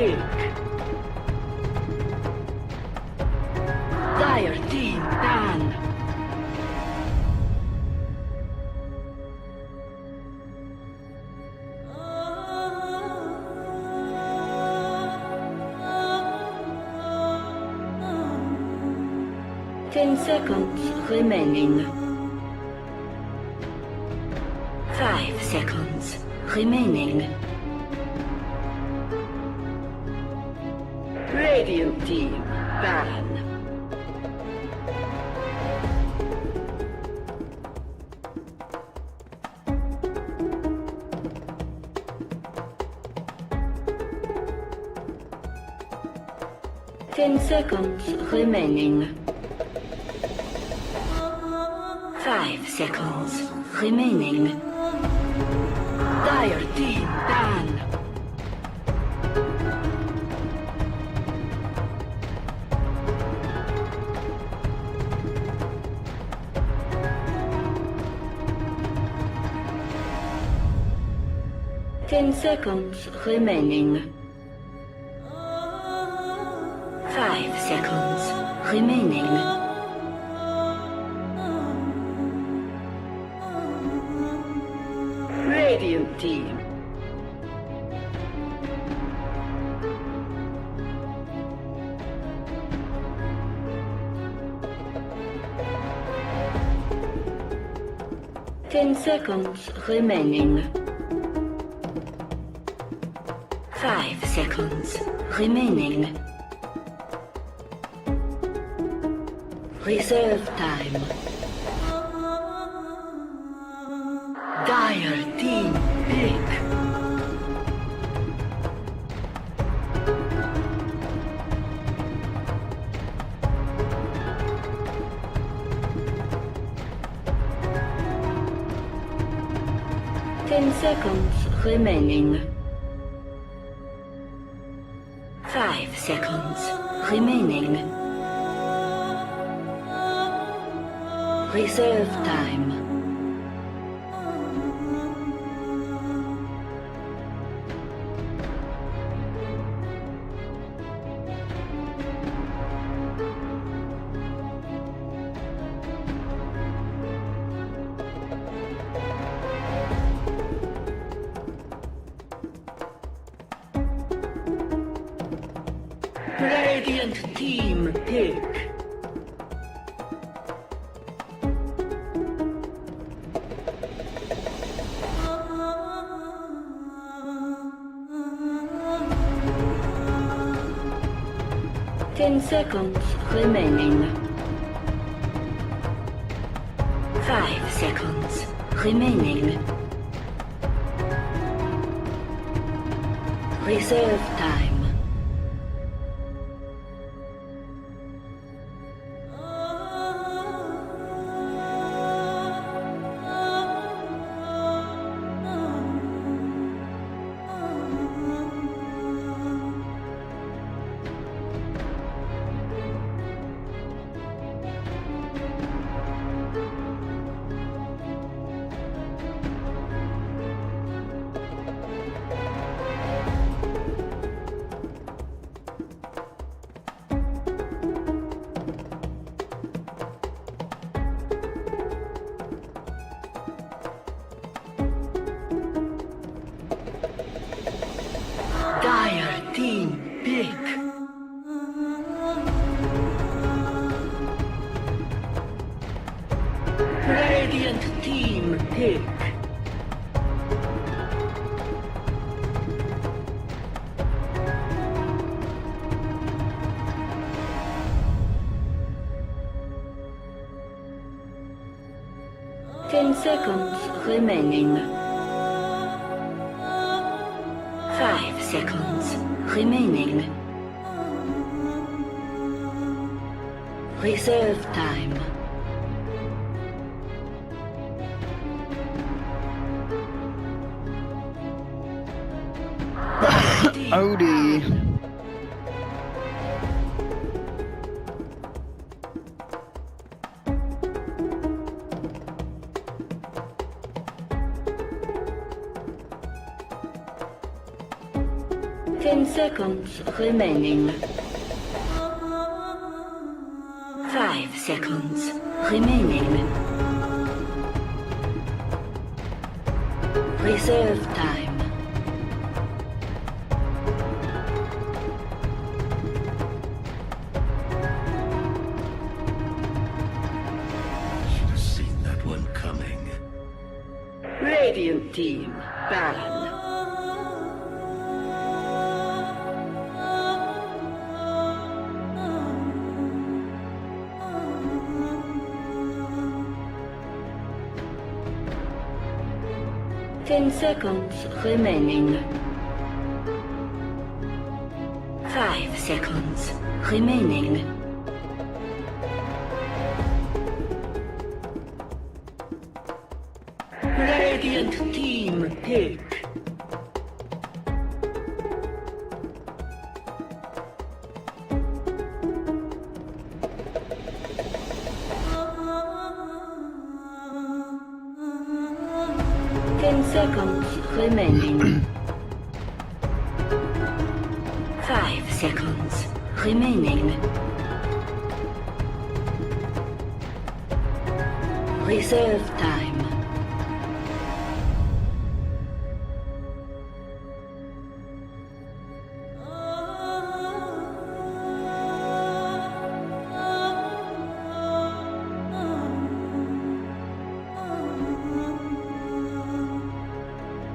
pick. Dire team ban. Ten seconds remaining. 5 seconds remaining. Radiant team ban. Ten seconds remaining. 5 seconds remaining. Dire team ban. Ten seconds remaining. 5 seconds remaining. Radiant team. Ten seconds remaining. 5 seconds remaining. Reserve time. Dire team pick. Ten seconds remaining. 5 seconds remaining. Reserve time. Radiant team pick. Ten seconds remaining. 5 seconds remaining. Reserve time. Dire team pick. Radiant team pick. Ten seconds remaining. 5 seconds remaining. Reserve time. Odie. 10 seconds remaining. 5 seconds remaining. Reserve time. Should have seen that one coming. Radiant team, ban. Ten seconds remaining. 5 seconds remaining. Radiant team pick. Ten seconds remaining. 5 seconds remaining. Reserve time.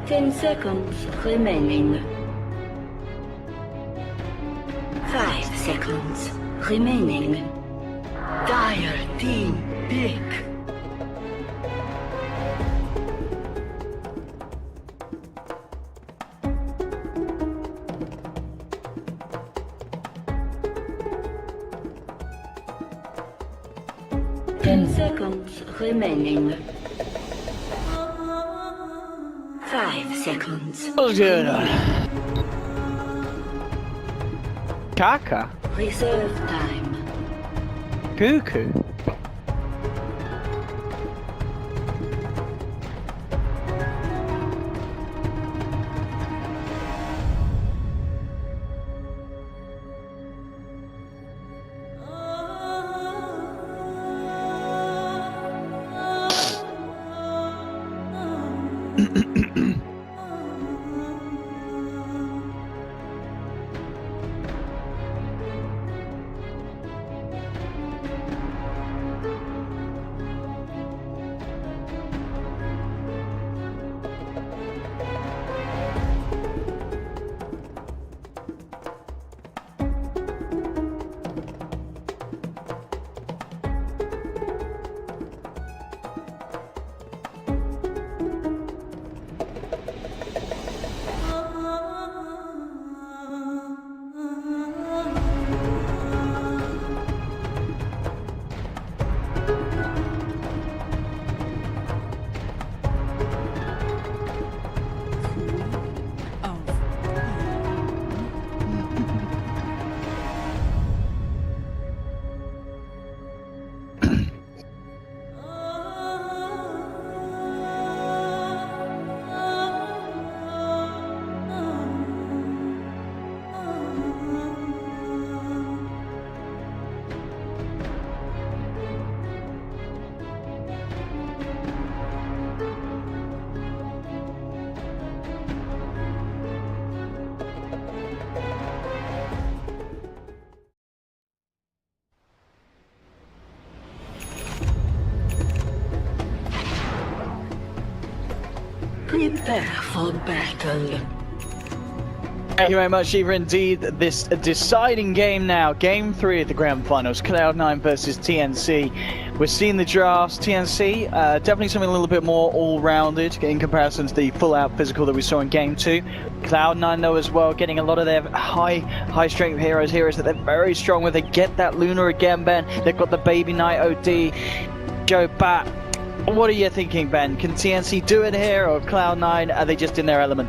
Ten seconds remaining. 5 seconds remaining. Dire team pick. Ten seconds remaining. 5 seconds. What's going on? Kaka? Reserve time. Cuckoo? Prepare for battle. Thank you very much, Eva. Indeed, this deciding game now. Game 3 of the Grand Finals. Cloud9 versus TnC. We're seeing the drafts. TnC, definitely something a little bit more all-rounded in comparison to the full-out physical that we saw in Game 2. Cloud9, though, as well, getting a lot of their high-strength heroes that they're very strong with. They get that Luna again, Ben. They've got the Baby Knight OD. Go back. What are you thinking, Ben? Can TnC do it here, or Cloud9, are they just in their element?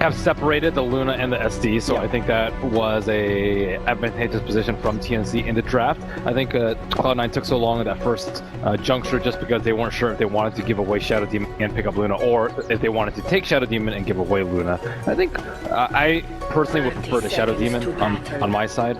Have separated the Luna and the SD, so yeah. I think that was a advantageous position from TnC in the draft. I think Cloud9 took so long at that first juncture just because they weren't sure if they wanted to give away Shadow Demon and pick up Luna, or if they wanted to take Shadow Demon and give away Luna. I think I personally would prefer the Shadow Demon on my side,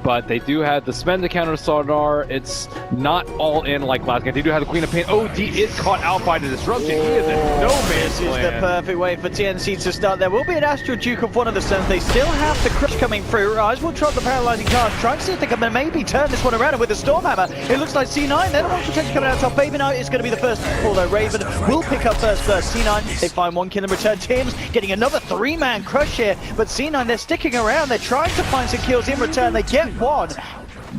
but they do have the spend to counter Sardar. It's not all in like last game. They do have the Queen of Pain. OD is caught out by the disruption. He is in no man's This is the perfect way for TnC to start. There will be an Astral Duke of one of the stones. They still have the crush coming through. Rise will drop the paralyzing charge. Trying to see if they can maybe turn this one around, and with the Storm Hammer, it looks like C9. They're the ones potentially coming out top. Baby Knight is going to be the first to fall, though. Raven will pick up first. C9, they find one kill in return. Tim's getting another 3-man crush here, but C9, they're sticking around. They're trying to find some kills in return. They get one.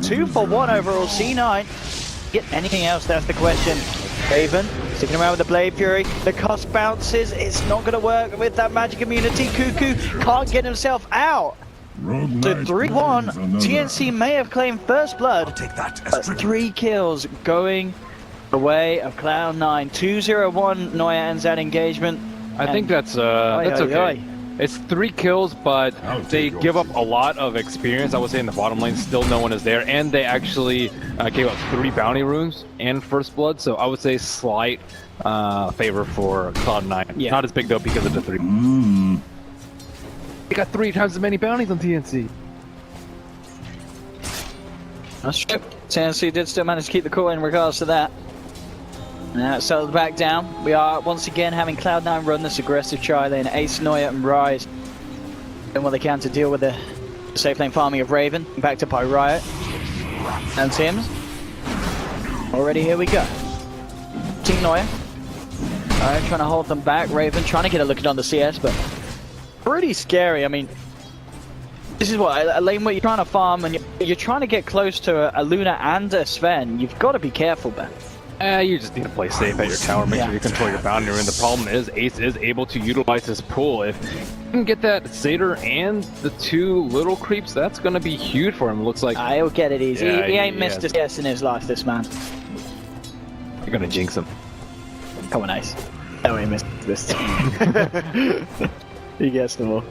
2 for 1 overall. C9. Get anything else? That's the question. Raven sticking around with the Blade Fury. The cost bounces. It's not going to work with that magic immunity. Cuckoo can't get himself out. So 3-1. TnC may have claimed first blood, but 3 kills going the way of Cloud9. 2-0-1. Noya ends that engagement. I think that's okay. It's 3 kills, but they give up a lot of experience. I would say in the bottom lane, still no one is there, and they actually gave up 3 bounty runes and first blood. So I would say slight favor for Cloud9. Yeah. Not as big though because of the 3. They got 3 times as many bounties on TnC. That's true. TnC did still manage to keep the cool in regards to that. Now it's settled back down. We are once again having Cloud9 run this aggressive tri lane. Ace, Noya and Rise doing what they can to deal with the safe lane farming of Raven. Backed up by Riot. And Tim's. Already here we go. Team Noya. Alright, trying to hold them back. Raven trying to get a look at on the CS, but pretty scary. I mean, this is what a lane where you're trying to farm and you're trying to get close to a Luna and a Sven. You've got to be careful, Ben. You just need to play safe at your tower, make sure you control your boundary, and the problem is Ace is able to utilize his pull. If you can get that Satyr and the 2 little creeps, that's going to be huge for him. Looks like He'll get it easy. Yeah, he ain't missed a CS in his life, this man. you're going to jinx him. Come on, Ace. Oh, he missed this. He gets them all.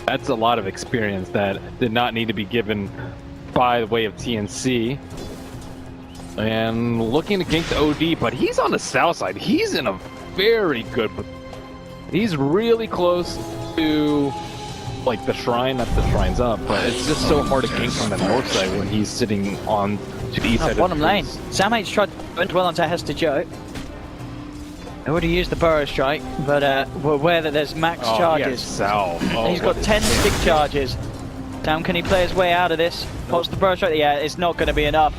That's a lot of experience that did not need to be given by the way of TnC. And looking to gank the OD, but he's on the south side. He's in a very good... He's really close to, like, the shrine. Not the shrine's up, but it's just so hard to gank from the north side when he's sitting on to the east side. Bottom lane. Sam-H tried to dwell onto Hester Joe. I would have used the Burrow Strike, but we're aware that there's max charges. He's got 10 stick charges. Sam, can he play his way out of this? Pops the Burrow Strike. Yeah, it's not going to be enough.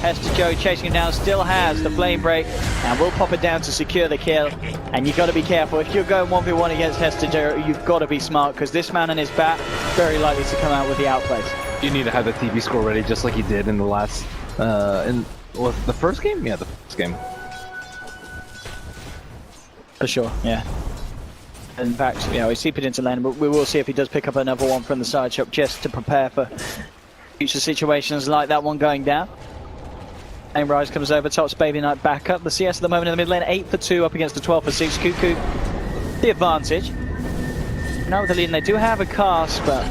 Hester Joe chasing him down, still has the flame break, and will pop it down to secure the kill. And you've got to be careful. If you're going 1v1 against Hester Joe, you've got to be smart, because this man and his bat, very likely to come out with the outplays. You need to have the TV score ready, just like you did in the last, was the first game? Yeah, the first game. For sure, yeah. In fact, we see it into lane, but we will see if he does pick up another one from the side shop, just to prepare for future situations like that one going down. And Rise comes over, tops Baby Knight back up. The CS at the moment in the mid lane, 8 for 2 up against the 12 for 6. Cuckoo, the advantage. Now with the lead, and they do have a cast, but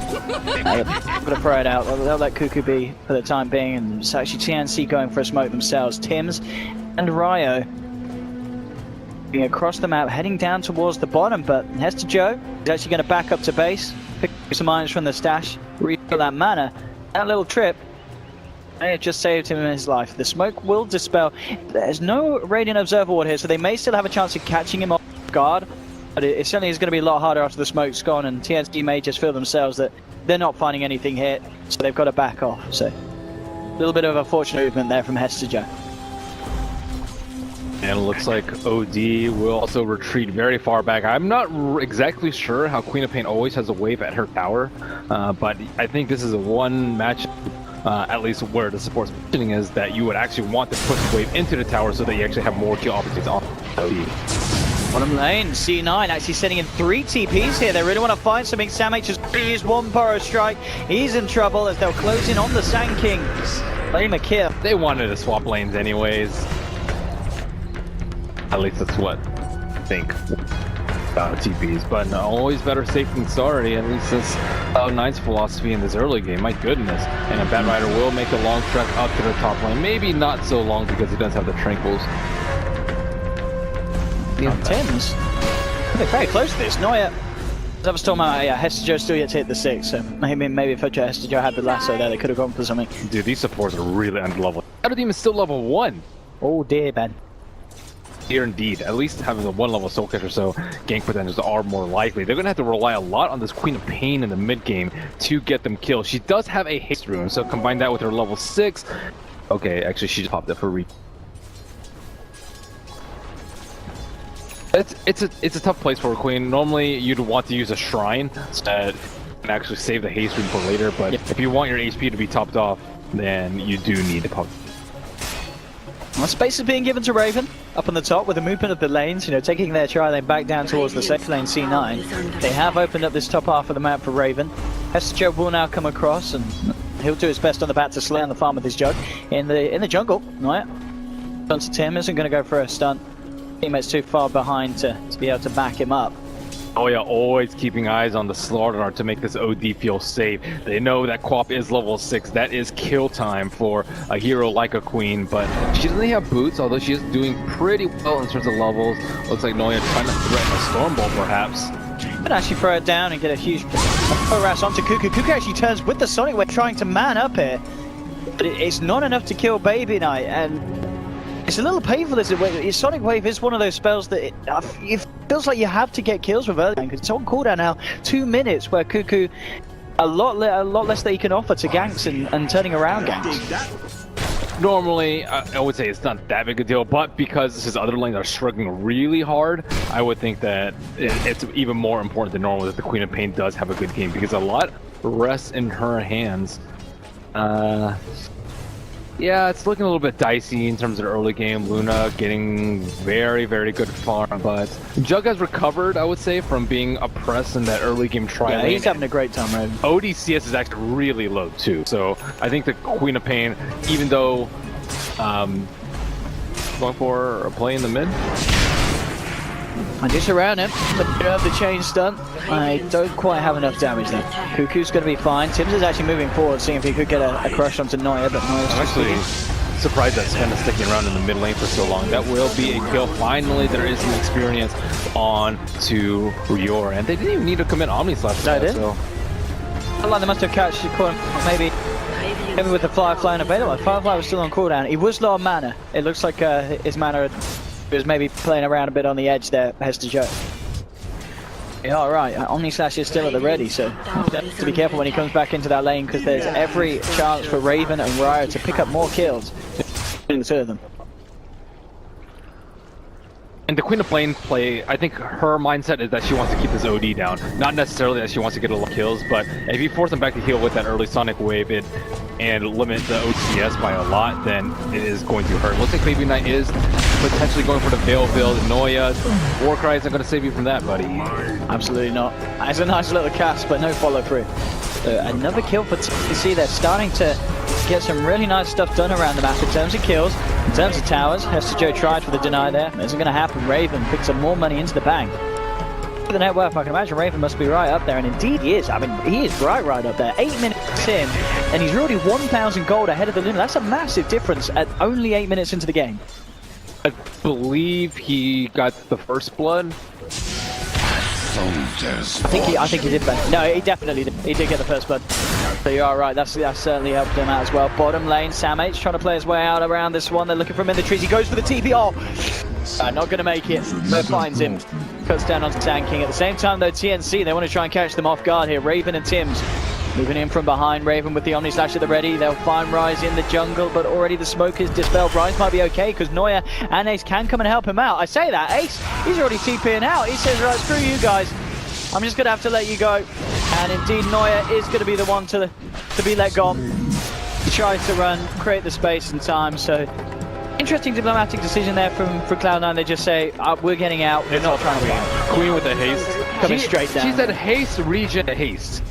they're going to throw it out. They'll let Cuckoo be for the time being, and it's actually TnC going for a smoke themselves. Tims and Ryo being across the map, heading down towards the bottom, but Hester Joe is actually going to back up to base, pick some items from the stash, refill that mana. That little trip may have just saved him in his life. The smoke will dispel. There's no Radiant Observer Ward here, so they may still have a chance of catching him off guard. But it certainly is going to be a lot harder after the smoke's gone, and TnC may just feel themselves that they're not finding anything here, so they've got to back off. So a little bit of a fortunate movement there from Hester Joe. And it looks like OD will also retreat very far back. I'm not exactly sure how Queen of Pain always has a wave at her tower, but I think this is a one match, at least where the support's positioning is, that you would actually want to push the wave into the tower so that you actually have more kill opportunities on OD. Bottom lane, C9 actually sending in 3 TPs here. They really want to find something. Sam-H has used 1 Burrow Strike. He's in trouble as they'll close in on the Sand King. Claim a kill. They wanted to swap lanes anyways. At least that's what I think about TPs, but always better safe than sorry. At least that's Cloud9's philosophy in this early game. My goodness. And a Bat Rider will make a long trek up to the top lane. Maybe not so long because he does have the Tranquils. Tim's. They're very close to this. Noya. I was talking about, Hester Joe still yet to hit the 6, so maybe if Hester Joe had the lasso there, they could have gone for something. Dude, these supports are really under-leveled. Shadow Demon's still level 1. Oh dear, man. Here indeed. At least having the 1-level Soul Catcher, so gank potentials are more likely. They're going to have to rely a lot on this Queen of Pain in the mid-game to get them killed. She does have a haste rune, so combine that with her level 6. Okay, actually she just popped up for re. It's a tough place for a queen. Normally you'd want to use a shrine so that you can actually save the haste rune for later, but if you want your HP to be topped off, then you do need to pop. Well, space is being given to Raven up on the top with the movement of the lanes, taking their tri lane back down towards the safe lane C9. They have opened up this top half of the map for Raven. Hester Joe will now come across and he'll do his best on the bat to slay on the farm with his jug in the jungle. Right, onto Tim isn't going to go for a stunt. Teammates too far behind to be able to back him up. Oh yeah, always keeping eyes on the Slaughter to make this OD feel safe. They know that Quap is level 6. That is kill time for a hero like a Queen, but she doesn't have boots, although she is doing pretty well in terms of levels. Looks like Noya trying to threaten a Stormbolt perhaps. But actually throw it down and get a huge harass onto Cuckoo. Cuckoo actually turns with the Sonic Wave trying to man up here. But it's not enough to kill Baby Knight, and it's a little painful. This Sonic Wave is one of those spells that it feels like you have to get kills with early because it's on cooldown now. 2 minutes where Cuckoo a lot less that he can offer to ganks and turning around ganks. Normally, I would say it's not that big a deal, but because his other lanes are struggling really hard, I would think that it's even more important than normal that the Queen of Pain does have a good game because a lot rests in her hands. Yeah, it's looking a little bit dicey in terms of the early game. Luna getting very, very good farm, but Jug has recovered, I would say, from being oppressed in that early game trial. Yeah, he's having a great time, right? ODCS is actually really low too, so I think the Queen of Pain, even though going for a play in the mid. I just around him, but you have the chain stunt. I don't quite have enough damage there. Cuckoo's going to be fine. Tims is actually moving forward, seeing if he could get a crush onto Noya, but Noya's I'm actually surprised that Sven is sticking around in the mid lane for so long. That will be a kill. Finally, there is some experience on to Rior, and they didn't even need to commit Omni Slash for that, so. Like they must have catched the corner, maybe with the Firefly unavailable. Firefly was still on cooldown. He was low on mana. It looks like his mana was maybe playing around a bit on the edge there, Hester Joe. Yeah, alright, Omni Slash is still at the ready, so have to be careful when he comes back into that lane because there's every chance for Raven and Ryo to pick up more kills between the two of them. And the Queen of Pain play, I think her mindset is that she wants to keep this OD down. Not necessarily that she wants to get a lot of kills, but if you force them back to heal with that early Sonic Wave and limit the OCS by a lot, then it is going to hurt. Looks like Baby Knight is potentially going for the Veil build. Noya, Warcry isn't going to save you from that, buddy. Absolutely not. It's a nice little cast, but no follow through. So another kill for TnC. They're starting to get some really nice stuff done around the map in terms of kills, in terms of towers. Hester Joe tried for the deny there. Isn't going to happen. Raven picks up more money into the bank. For the net worth, I can imagine Raven must be right up there, and indeed he is. I mean, he is right up there. 8 minutes in, and he's already 1,000 gold ahead of the Luna. That's a massive difference at only 8 minutes into the game. I believe he got the first blood. I think he did better. No, he definitely did. He did get the first blood. So you are right. That certainly helped him out as well. Bottom lane, Sam H trying to play his way out around this one. They're looking for him in the trees. He goes for the TP. Oh, not going to make it. But finds him. Cuts down onto Tanking. At the same time, though, TnC, they want to try and catch them off guard here. Raven and Tims moving in from behind. Raven with the Omni Slash at the ready. They'll find Rise in the jungle, but already the smoke is dispelled. Rise might be okay because Noya and Ace can come and help him out. I say that. Ace, he's already TPing out. He says, right, screw you guys. I'm just going to have to let you go. And indeed, Noya is going to be the one to be let go. He tries to run, create the space and time. So, interesting diplomatic decision there from Cloud9. They just say, we're getting out. We're not trying to fight. Queen with the haste. Coming straight down. She said haste, regen, haste.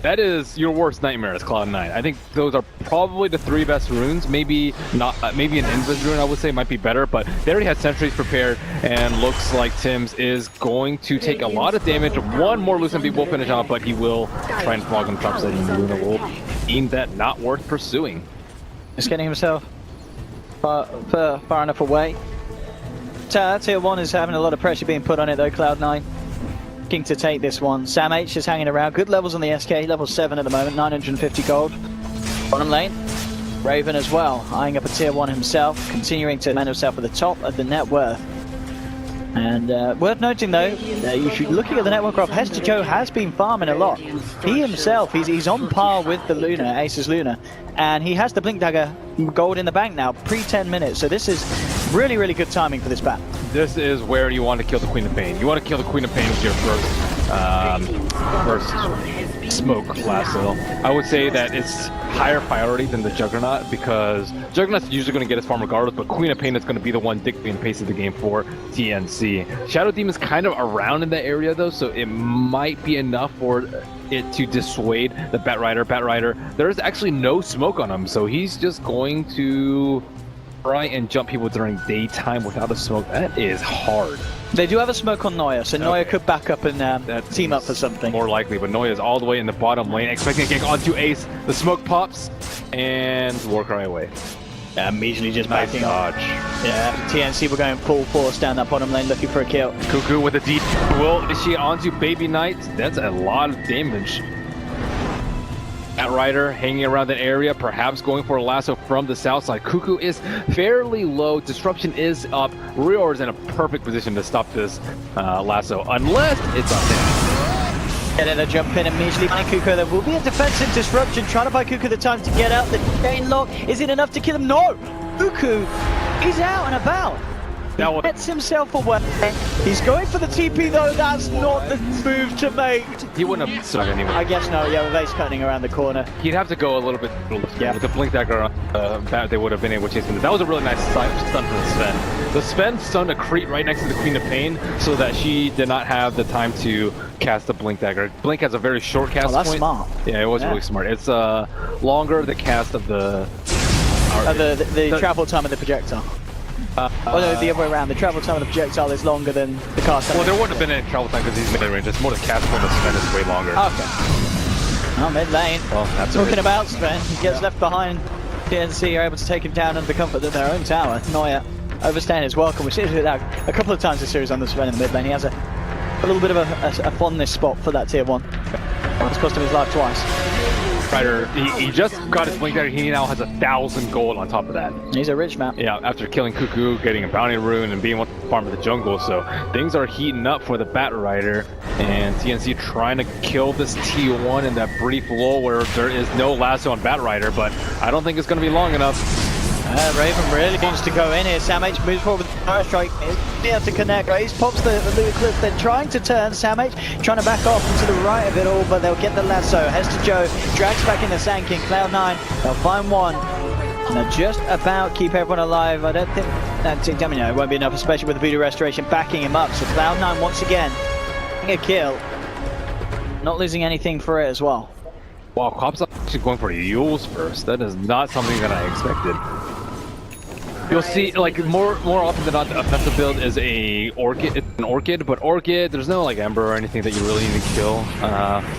That is your worst nightmare as Cloud9. I think those are probably the 3 best runes. Maybe not. Maybe an Invis rune I would say might be better, but they already had sentries prepared, and looks like Tims is going to take a lot of damage. One more Lucent Beat will finish off, but he will try and flog him topside, and Luna will deem that not worth pursuing. Just getting himself far enough away tower. Tier 1 is having a lot of pressure being put on it though, Cloud9. Looking to take this one. Sam H is hanging around. Good levels on the SK, level 7 at the moment, 950 gold. Bottom lane, Raven as well, eyeing up a tier 1 himself, continuing to land himself at the top of the net worth. And worth noting though, looking at the network graph, Hester Joe has been farming a lot. He himself, he's on par with the Luna, Ace's Luna, and he has the Blink Dagger gold in the bank now, pre-10 minutes, so this is really, really good timing for this bat. This is where you want to kill the Queen of Pain. You want to kill the Queen of Pain with your first smoke lasso. I would say that it's higher priority than the Juggernaut because Juggernaut's usually going to get his farm regardless, but Queen of Pain is going to be the one dictating the pace of the game for TnC. Shadow Demon's kind of around in that area though, so it might be enough for it to dissuade the Bat Rider. Bat Rider, there's actually no smoke on him, so he's just going to try and jump people during daytime without a smoke. That is hard. They do have a smoke on Noya, so Noya could back up and team up for something. More likely, but Noya is all the way in the bottom lane, expecting to get onto Ace. The smoke pops, and Warcry away. Yeah, immediately just Nice backing dodge. up. Yeah, TnC were going full force down that bottom lane looking for a kill. Cuckoo with a D will initiate onto Baby Knight. That's a lot of damage. Bat Rider hanging around that area, perhaps going for a lasso from the south side. Cuckoo is fairly low. Disruption is up. Rior is in a perfect position to stop this lasso, unless it's up there. And then a jump in immediately by Cuckoo. There will be a defensive disruption, trying to buy Cuckoo the time to get out. The chain lock, is it enough to kill him? No! Cuckoo is out and about. He gets himself away. He's going for the TP though, that's not the move to make. He wouldn't have stuck anyway. I guess no, yeah, with Ace cutting around the corner. He'd have to go a little bit with the Blink Dagger bat, they would have been able to chase him. That was a really nice stun for the Sven. The Sven stunned a Crete right next to the Queen of Pain so that she did not have the time to cast the Blink Dagger. Blink has a very short cast that's point. Smart. Yeah, it was really smart. It's longer the cast of the travel time of the projectile. No, the other way around. The travel time of the projectile is longer than the cast time. Well, there wouldn't have been any travel time because he's mid-range. It's more the cast point of Sven is way longer. Okay. Oh, mid lane. Well, that's talking about Sven. He gets left behind. TnC are able to take him down under the comfort of their own tower. Noya overstaying his welcome. We've seen that a couple of times this series on the Sven in the mid lane. He has a little bit of a fondness spot for that tier 1. It's cost him his life twice. Rider, he just got his Blink Dagger. He now has 1,000 gold on top of that. He's a rich man. Yeah, after killing Cuckoo, getting a bounty rune, and being able to farm the jungle, so things are heating up for the Bat Rider, and TnC trying to kill this T1 in that brief lull where there is no lasso on Bat Rider, but I don't think it's going to be long enough. Raven really needs to go in here. Sam H moves forward with the fire strike. He's able to connect. Ace pops the clip. They're trying to turn. Sam H trying to back off into the right of it all, but they'll get the lasso. Hester Joe drags back in the Sand King. Cloud9, they'll find one. And they'll just about keep everyone alive. I don't think it won't be enough, especially with the Voodoo Restoration backing him up. So Cloud9 once again getting a kill. Not losing anything for it as well. Wow, Cop's actually going for Yules first. That is not something that I expected. You'll see, like, more often than not, the offensive build is an Orchid, but Orchid, there's no, like, Ember or anything that you really need to kill.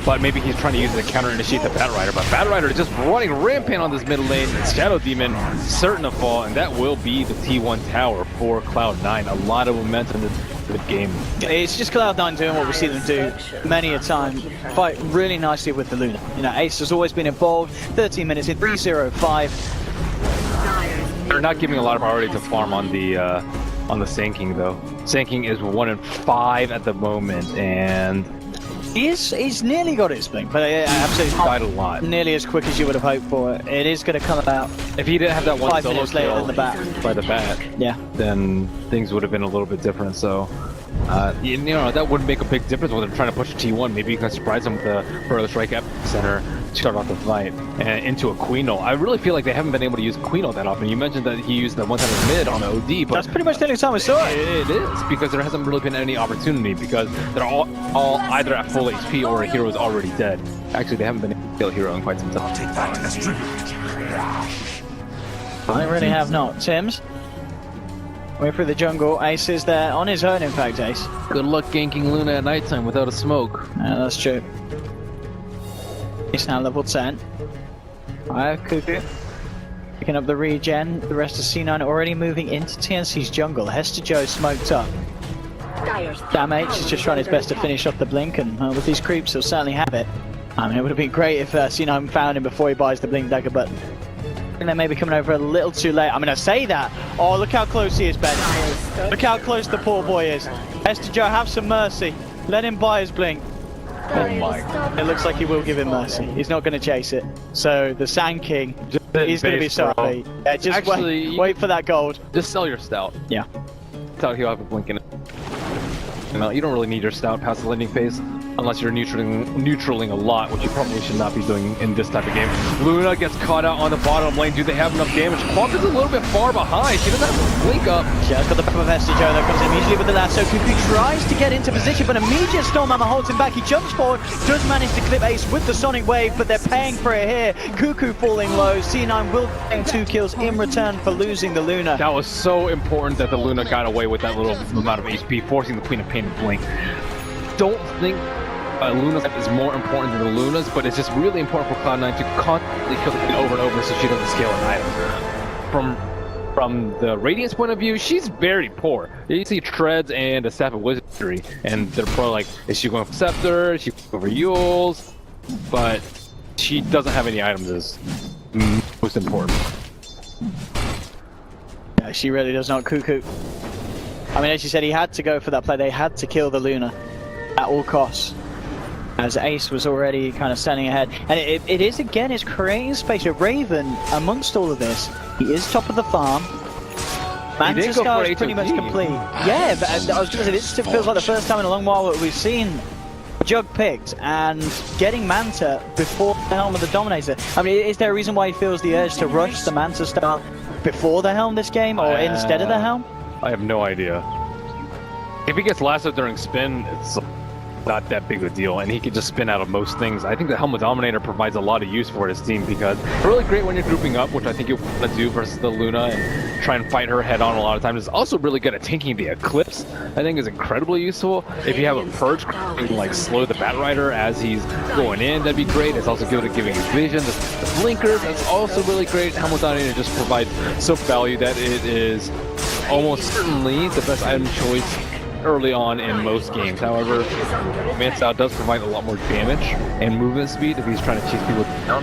But maybe he's trying to use it to counter-initiate the Bat Rider, but Bat Rider is just running rampant on this middle lane. Shadow Demon certain to fall, and that will be the T1 tower for Cloud9. A lot of momentum in this game. It's just Cloud9 doing what we see them do many a time. Fight really nicely with the Luna. You know, Ace has always been involved. 13 minutes in, 3-0-5. They're not giving a lot of priority to farm on the Sand King though. Sand King is 1 in 5 at the moment, and he's nearly got his blink, but absolutely died a lot. Nearly as quick as you would have hoped for. It is going to come about. If he didn't have that one 5 solo minutes later kill than the bat. by the bat, yeah, then things would have been a little bit different. So. You know, that wouldn't make a big difference when they're trying to push a T1. Maybe you can surprise them with the further strike center to start off the fight and into a Queen Ult. I really feel like they haven't been able to use Queen Ult that often. You mentioned that he used the one-time mid on the OD, but that's pretty much the only time we saw it. It is, because there hasn't really been any opportunity because they're all either at full HP or a hero is already dead. Actually, they haven't been able to kill a hero in quite some time. Take that as tribute. I really have not. Sims? Way through the jungle. Ace is there on his own, in fact, Ace. Good luck ganking Luna at nighttime without a smoke. Yeah, that's true. He's now level 10. Alright, Cuckoo. Picking up the regen. The rest of C9 already moving into TnC's jungle. Hester Joe smoked up. Damage is just trying his best to finish off the blink, and with these creeps, he'll certainly have it. I mean, it would have been great if C9 found him before he buys the blink dagger, but I think they may be coming over a little too late. I'm going to say that. Oh, look how close he is, Ben. Look how close the poor boy is. Hester Joe, have some mercy. Let him buy his blink. Oh my god. It looks like he will give him mercy. He's not going to chase it. So the Sand King, he's going to be sorry. Yeah, just Actually, wait for that gold. Just sell your stout. Yeah. Stout, he'll have a blink in it. You don't really need your stout past the landing phase unless you're neutraling a lot, which you probably should not be doing in this type of game. Luna gets caught out on the bottom lane. Do they have enough damage? Quamp is a little bit far behind. She doesn't have to blink up. Just got the pep of Hester Joe that comes in immediately with the lasso. Cuckoo tries to get into position, but immediate Stormhammer holds him back. He jumps forward, does manage to clip Ace with the Sonic Wave, but they're paying for it here. Cuckoo falling low. C9 will gain 2 kills in return for losing the Luna. That was so important that the Luna got away with that little amount of HP, forcing the Queen of Pain to blink. Don't think Luna's is more important than the Luna's, but it's just really important for Cloud9 to constantly kill the Queen over and over so she doesn't scale an item. From the Radiant's point of view, she's very poor. You see Treads and a Staff of Wizardry, and they're probably like, is she going for Scepter? Is she going for Yules? But she doesn't have any items is most important. Yeah, she really does not. Cuckoo. I mean, as you said, he had to go for that play. They had to kill the Luna at all costs, as Ace was already kind of standing ahead. And it is, again, it's creating space. Raven, amongst all of this, he is top of the farm. Manta Scar is pretty much complete. Yeah, but I was going to say, this feels like the first time in a long while that we've seen Jug picked and getting Manta before the Helm of the Dominator. I mean, is there a reason why he feels the urge to rush the Manta Star before the Helm this game, or instead of the Helm? I have no idea. If he gets lassoed during spin, it's not that big of a deal, and he can just spin out of most things. I think the Helm of Dominator provides a lot of use for his team because it's really great when you're grouping up, which I think you'll want to do versus the Luna and try and fight her head on a lot of times. It's also really good at tanking the Eclipse. I think is incredibly useful. If you have a Purge, you can like slow the Bat Rider as he's going in. That'd be great. It's also good at giving his vision. The Blinkers, that's also really great. Helm of Dominator just provides some value that it is almost certainly the best item choice early on in most games. However, Manta does provide a lot more damage and movement speed if he's trying to chase people down.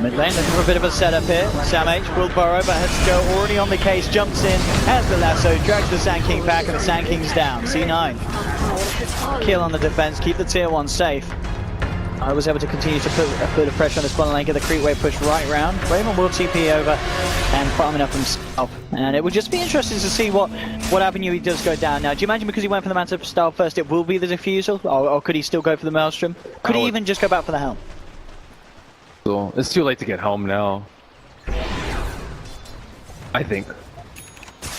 Mid lane looking for a bit of a setup here. Sam H will burrow, but has to go already on the case, jumps in, has the lasso, drags the Sand King back, and the Sand King's down. C9. Kill on the defense, keep the tier 1 safe. I was able to continue to put a bit of pressure on this bottom lane, get the creep wave push right round. Raven will TP over and farming up himself. And it would just be interesting to see what avenue he does go down now. Do you imagine because he went for the Manta style first, it will be the Diffusal? Or could he still go for the Maelstrom? Could he even just go back for the Helm? So it's too late to get Helm now. I think.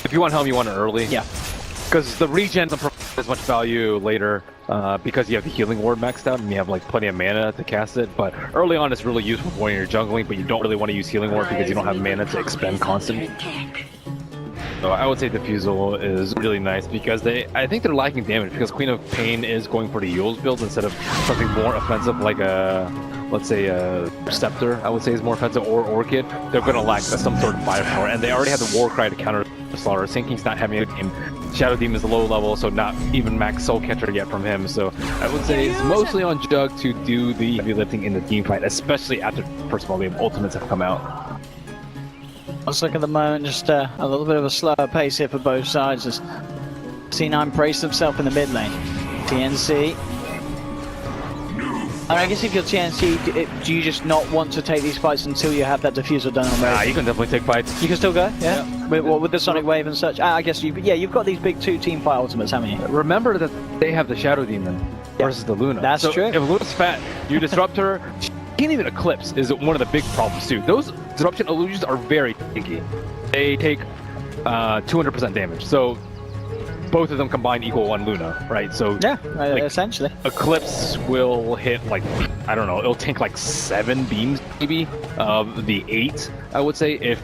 If you want Helm, you want it early. Yeah. Because the regen doesn't provide as much value later because you have the healing ward maxed out and you have like plenty of mana to cast it. But early on, it's really useful when you're jungling, but you don't really want to use healing ward because you don't have mana to expend constantly. So I would say Diffusal is really nice because I think they're lacking damage because Queen of Pain is going for the Yules build instead of something more offensive like a, let's say a Scepter, I would say is more offensive, or Orchid. They're going to lack some sort of firepower, and they already have the Warcry to counter the Slaughter. Sand King's not having a game. Shadow Demon is low level, so not even max Soul Catcher yet from him. So I would say it's mostly on Jug to do the heavy lifting in the team fight, especially after first of all the ultimates have come out. Let's look at the moment, just a little bit of a slower pace here for both sides as C9 braced himself in the mid lane. TnC. I guess if you're TnC, do you just not want to take these fights until you have that Diffusal done on Nah, you can definitely take fights. You can still go, yeah? With the Sonic Wave and such? I guess you've got these big 2 team fight ultimates, haven't you? Remember that they have the Shadow Demon versus the Luna. That's true. If Luna's fat, you disrupt her. She can't even Eclipse is one of the big problems too. Those disruption illusions are very tanky. They take 200% damage. So both of them combined equal 1 Luna, right? So yeah, like, essentially. Eclipse will hit like, I don't know, it'll tank like 7 beams maybe of the 8, I would say, if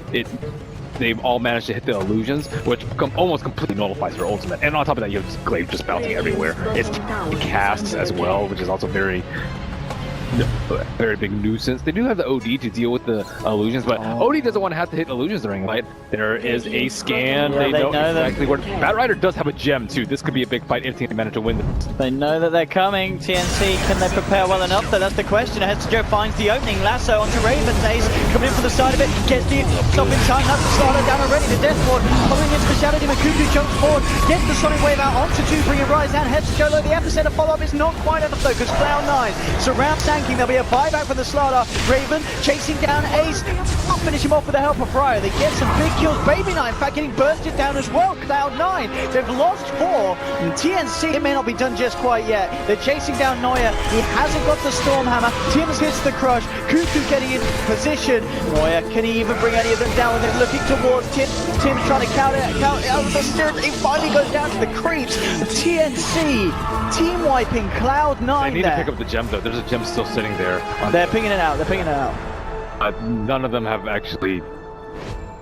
they've all managed to hit the illusions, which almost completely nullifies her ultimate. And on top of that, you have Glaive just bouncing everywhere. It's casts as well, which is also very a very big nuisance. They do have the OD to deal with the illusions, but OD doesn't want to have to hit illusions during the fight. There is a scan. Yeah, they know exactly that. where. Batrider does have a gem too. This could be a big fight if TnC manage to win this. They know that they're coming. TnC, can they prepare well enough? Though that's the question. Joe finds the opening. Lasso onto Raven's Ace, coming in from the side of it. Gets the stop in time. That's the starter down already. The Death Ward following into the Shadow Demon. Cuckoo jumps forward, gets the Sonic Wave out onto 2, bringing Rise down. Heads to Jolo. The epicenter follow-up is not quite enough though, because Cloud9 surrounds tanking. There'll be a buyback from the Slardar. Raven chasing down Ace. I'll finish him off with the help of Fryer. They get some big kills. Baby Knight, in fact, getting bursted down as well. Cloud9, they've lost 4. And TnC, it may not be done just quite yet. They're chasing down Neuer. He hasn't got the Stormhammer. Tim's hits the Crush. Cuckoo getting in position. Neuer, can he even bring any of them down? They're looking towards Tim. Tim's trying to counter out the steer. He finally goes down to the creeps. TnC team wiping Cloud9. They need to pick up the gem though. There's a gem still sitting there. They're pinging it out. They're pinging it out. None of them have actually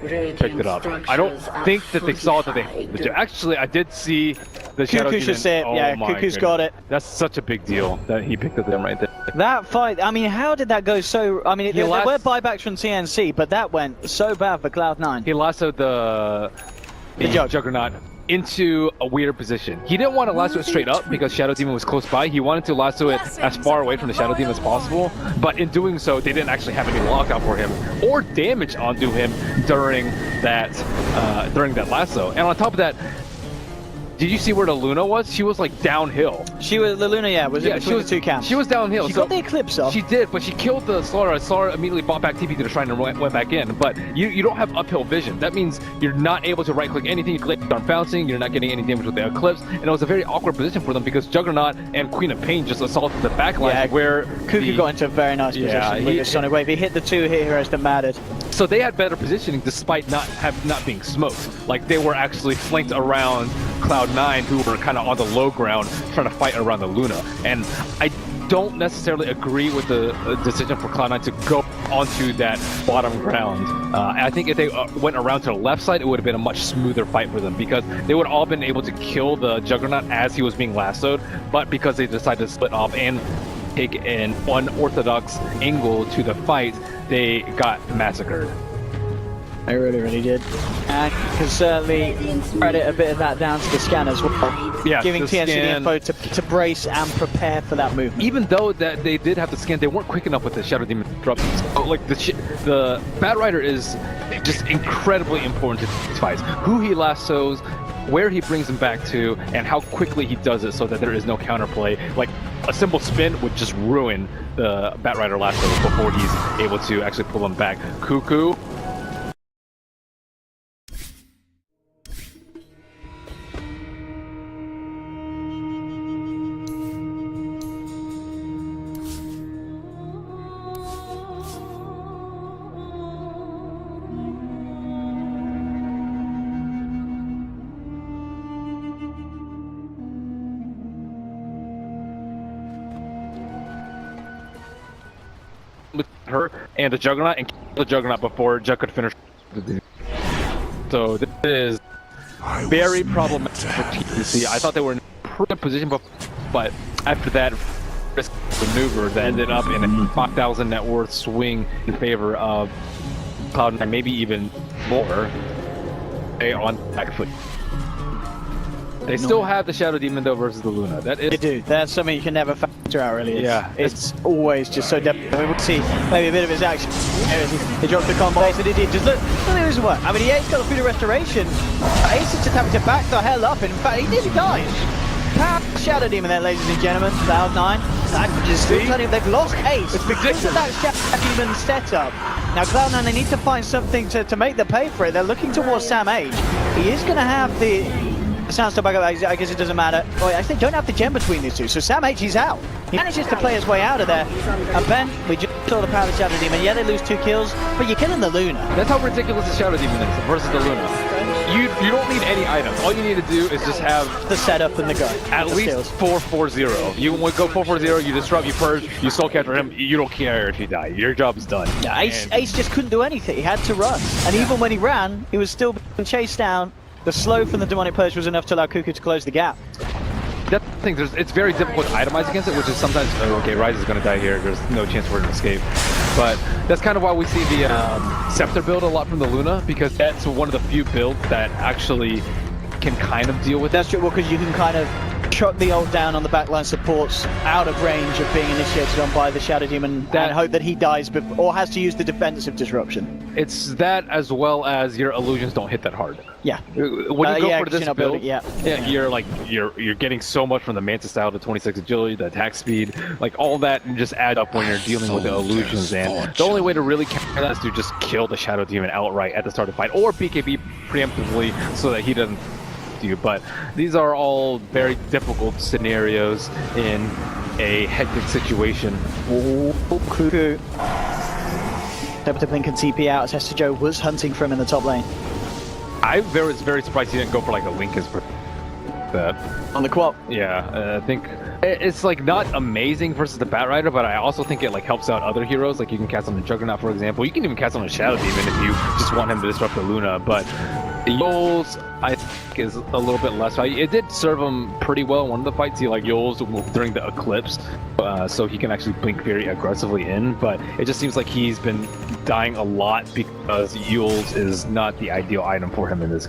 Radiant picked it up. I don't think that they saw that they. Actually, I did see the Shadow Cuckoo should Demon. say it. Oh Yeah, my Cuckoo's goodness. got it. That's such a big deal that he picked up them right there. That fight, I mean, how did that go so... I mean, there were buybacks from TnC, but that went so bad for Cloud9. He lassoed the Juggernaut into a weird position. He didn't want to lasso it straight up because Shadow Demon was close by. He wanted to lasso it as far away from the Shadow Demon as possible, but in doing so, they didn't actually have any lockout for him or damage onto him during that lasso. And on top of that, did you see where the Luna was? She was like downhill. The Luna, yeah, was in between the 2 camps. She was downhill. She got the Eclipse off. She did, but she killed the Slardar. Slardar immediately bought back TP to the shrine and went back in. But you don't have uphill vision. That means you're not able to right-click anything. You click on bouncing. You're not getting any damage with the Eclipse. And it was a very awkward position for them because Juggernaut and Queen of Pain just assaulted the backline where Cuckoo got into a very nice position with the Sonic Wave. He hit the 2 heroes that mattered. So they had better positioning despite not being smoked. Like they were actually flanked around Cloud9, who were kind of on the low ground trying to fight around the Luna. And I don't necessarily agree with the decision for Cloud9 to go onto that bottom ground. I think if they went around to the left side, it would have been a much smoother fight for them because they would all been able to kill the Juggernaut as he was being lassoed. But because they decided to split off and take an unorthodox angle to the fight, they got massacred. I really did. And can certainly credit a bit of that down to the scan as well. Yeah, giving TnC the info to brace and prepare for that movement. Even though that they did have the scan, they weren't quick enough with the Shadow Demon disruptions. So, like the Batrider is just incredibly important to these fights. Who he lassos, where he brings him back to, and how quickly he does it so that there is no counterplay. Like a simple spin would just ruin the Batrider lasso before he's able to actually pull him back. Cuckoo. With her and the Juggernaut and kill the Juggernaut before Jug could finish. So this is very problematic for TnC. I thought they were in a pretty good position, but after that risk maneuver that ended up in a 5,000 net worth swing in favor of Cloud9, maybe even more, they on back foot. They still have the Shadow Demon though versus the Luna. That is. They do. That's something you can never factor out, really. It's always just so definitely. We will see maybe a bit of his action. He dropped the combo Ace and he did. Just look at his work. I mean, Ace got through the restoration. Ace is just having to back the hell up. In fact, he nearly died. Shadow Demon there, ladies and gentlemen. Cloud9. They've lost Ace. It's because of that Shadow Demon setup. Now, Cloud9, they need to find something to make them pay for it. They're looking towards Sam H. He is going to have the sounds to back up. I guess it doesn't matter. Oh, I think don't have the gem between these two. So Sam H, he's out. He manages to play his way out of there. And Ben, we just saw the power of the Shadow Demon. Yeah, they lose 2 kills, but you're killing the Luna. That's how ridiculous the Shadow Demon is versus the Luna. You don't need any items. All you need to do is just have the setup and the go. At least 4-4-0. You go 4-4-0, you disrupt, you purge, you soul capture him, you don't care if you die. Your job is done. Yeah, Ace just couldn't do anything. He had to run. And even when he ran, he was still being chased down. The slow from the Demonic Purge was enough to allow Cuckoo to close the gap. That thing. It's very difficult to itemize against it, which is sometimes, oh, okay, Ryze is going to die here. There's no chance for it to escape. But that's kind of why we see the Scepter build a lot from the Luna, because that's one of the few builds that actually can kind of deal with That's that. true, because you can kind of chuck the ult down on the backline supports out of range of being initiated on by the Shadow Demon and hope that he dies or has to use the defensive disruption. It's that, as well as your illusions don't hit that hard. Yeah. When you go yeah, for 'cause this you're not build, building- you're getting so much from the Manta style, the 26 agility, the attack speed, like all that, and just add up when you're dealing with the illusions. And the only way to really counter that is to just kill the Shadow Demon outright at the start of the fight, or BKB preemptively so that he doesn't you. But these are all very difficult scenarios in a hectic situation. Cuckoo. Dr. Blink can TP out as Hester Joe was hunting for him in the top lane. I was very surprised he didn't go for like a Lincoln's for that. On the quad. Yeah, I think it's like not amazing versus the Bat Rider, but I also think it like helps out other heroes. Like you can cast on the Juggernaut, for example. You can even cast on a Shadow Demon if you just want him to disrupt the Luna. But Yols, I think, is a little bit less value. It did serve him pretty well in one of the fights. He like Yols during the Eclipse, so he can actually blink very aggressively in. But it just seems like he's been dying a lot because Yols is not the ideal item for him in this.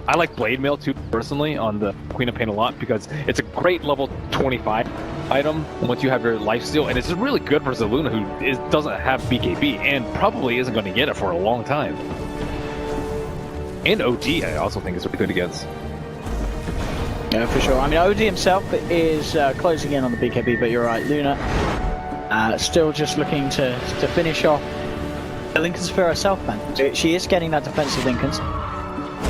I like Blade Mail too, personally, on the Queen of Pain a lot, because it's a great level 25 item once you have your lifesteal, and it's just really good for Zaluna, who doesn't have BKB, and probably isn't going to get it for a long time. And OG, I also think, is really good against. Yeah, for sure. I mean, OD himself is closing in on the BKB, but you're right, Luna still just looking to finish off the Linken's for herself, man. She is getting that defensive Linken's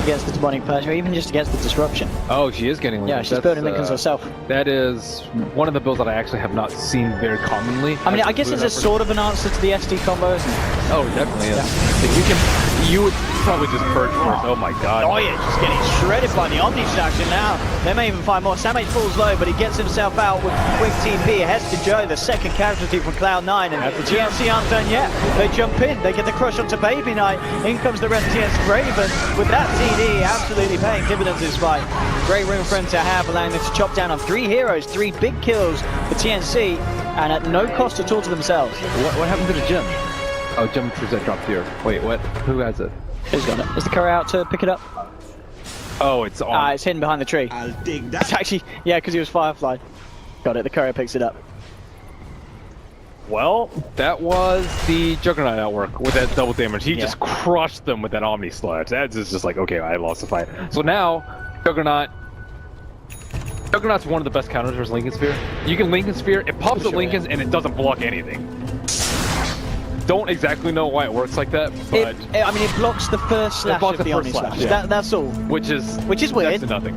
against the demonic purge, or even just against the disruption. Oh, she is getting Linken's. Yeah, she's building Linken's herself. That is one of the builds that I actually have not seen very commonly. I mean, I guess it's a sort of an answer to the SD combo, isn't it? Oh, it definitely is. You would probably just purge first. Oh my god. Oh yeah, just getting shredded by the Omni Distraction now. They may even find more. Samate falls low, but he gets himself out with quick TP. Hester Joe, the second casualty from Cloud9, and the TnC aren't done yet. They jump in, they get the crush onto Baby Knight. In comes the rest of TnC Raven with that TD absolutely paying dividends this fight. Great room for him to have, allowing them to chop down on 3 heroes, 3 big kills for TnC, and at no cost at all to themselves. What happened to the gem? Oh, gem that dropped here. Wait, what? Who has it? Who's got it? Is the courier out to pick it up? Oh, it's on. It's hidden behind the tree. I'll take that. It's actually, yeah, because he was Firefly. Got it, the courier picks it up. Well, that was the Juggernaut outwork with that double damage. He just crushed them with that Omni Slash. That's just like, okay, I lost the fight. So now, Juggernaut's one of the best counters versus Lincoln Sphere. You can Lincoln Sphere, it pops the Lincolns, and it doesn't block anything. Don't exactly know why it works like that, but I mean, it blocks the first slash of the Omni Slash. Yeah. That's all. which is weird. next to nothing.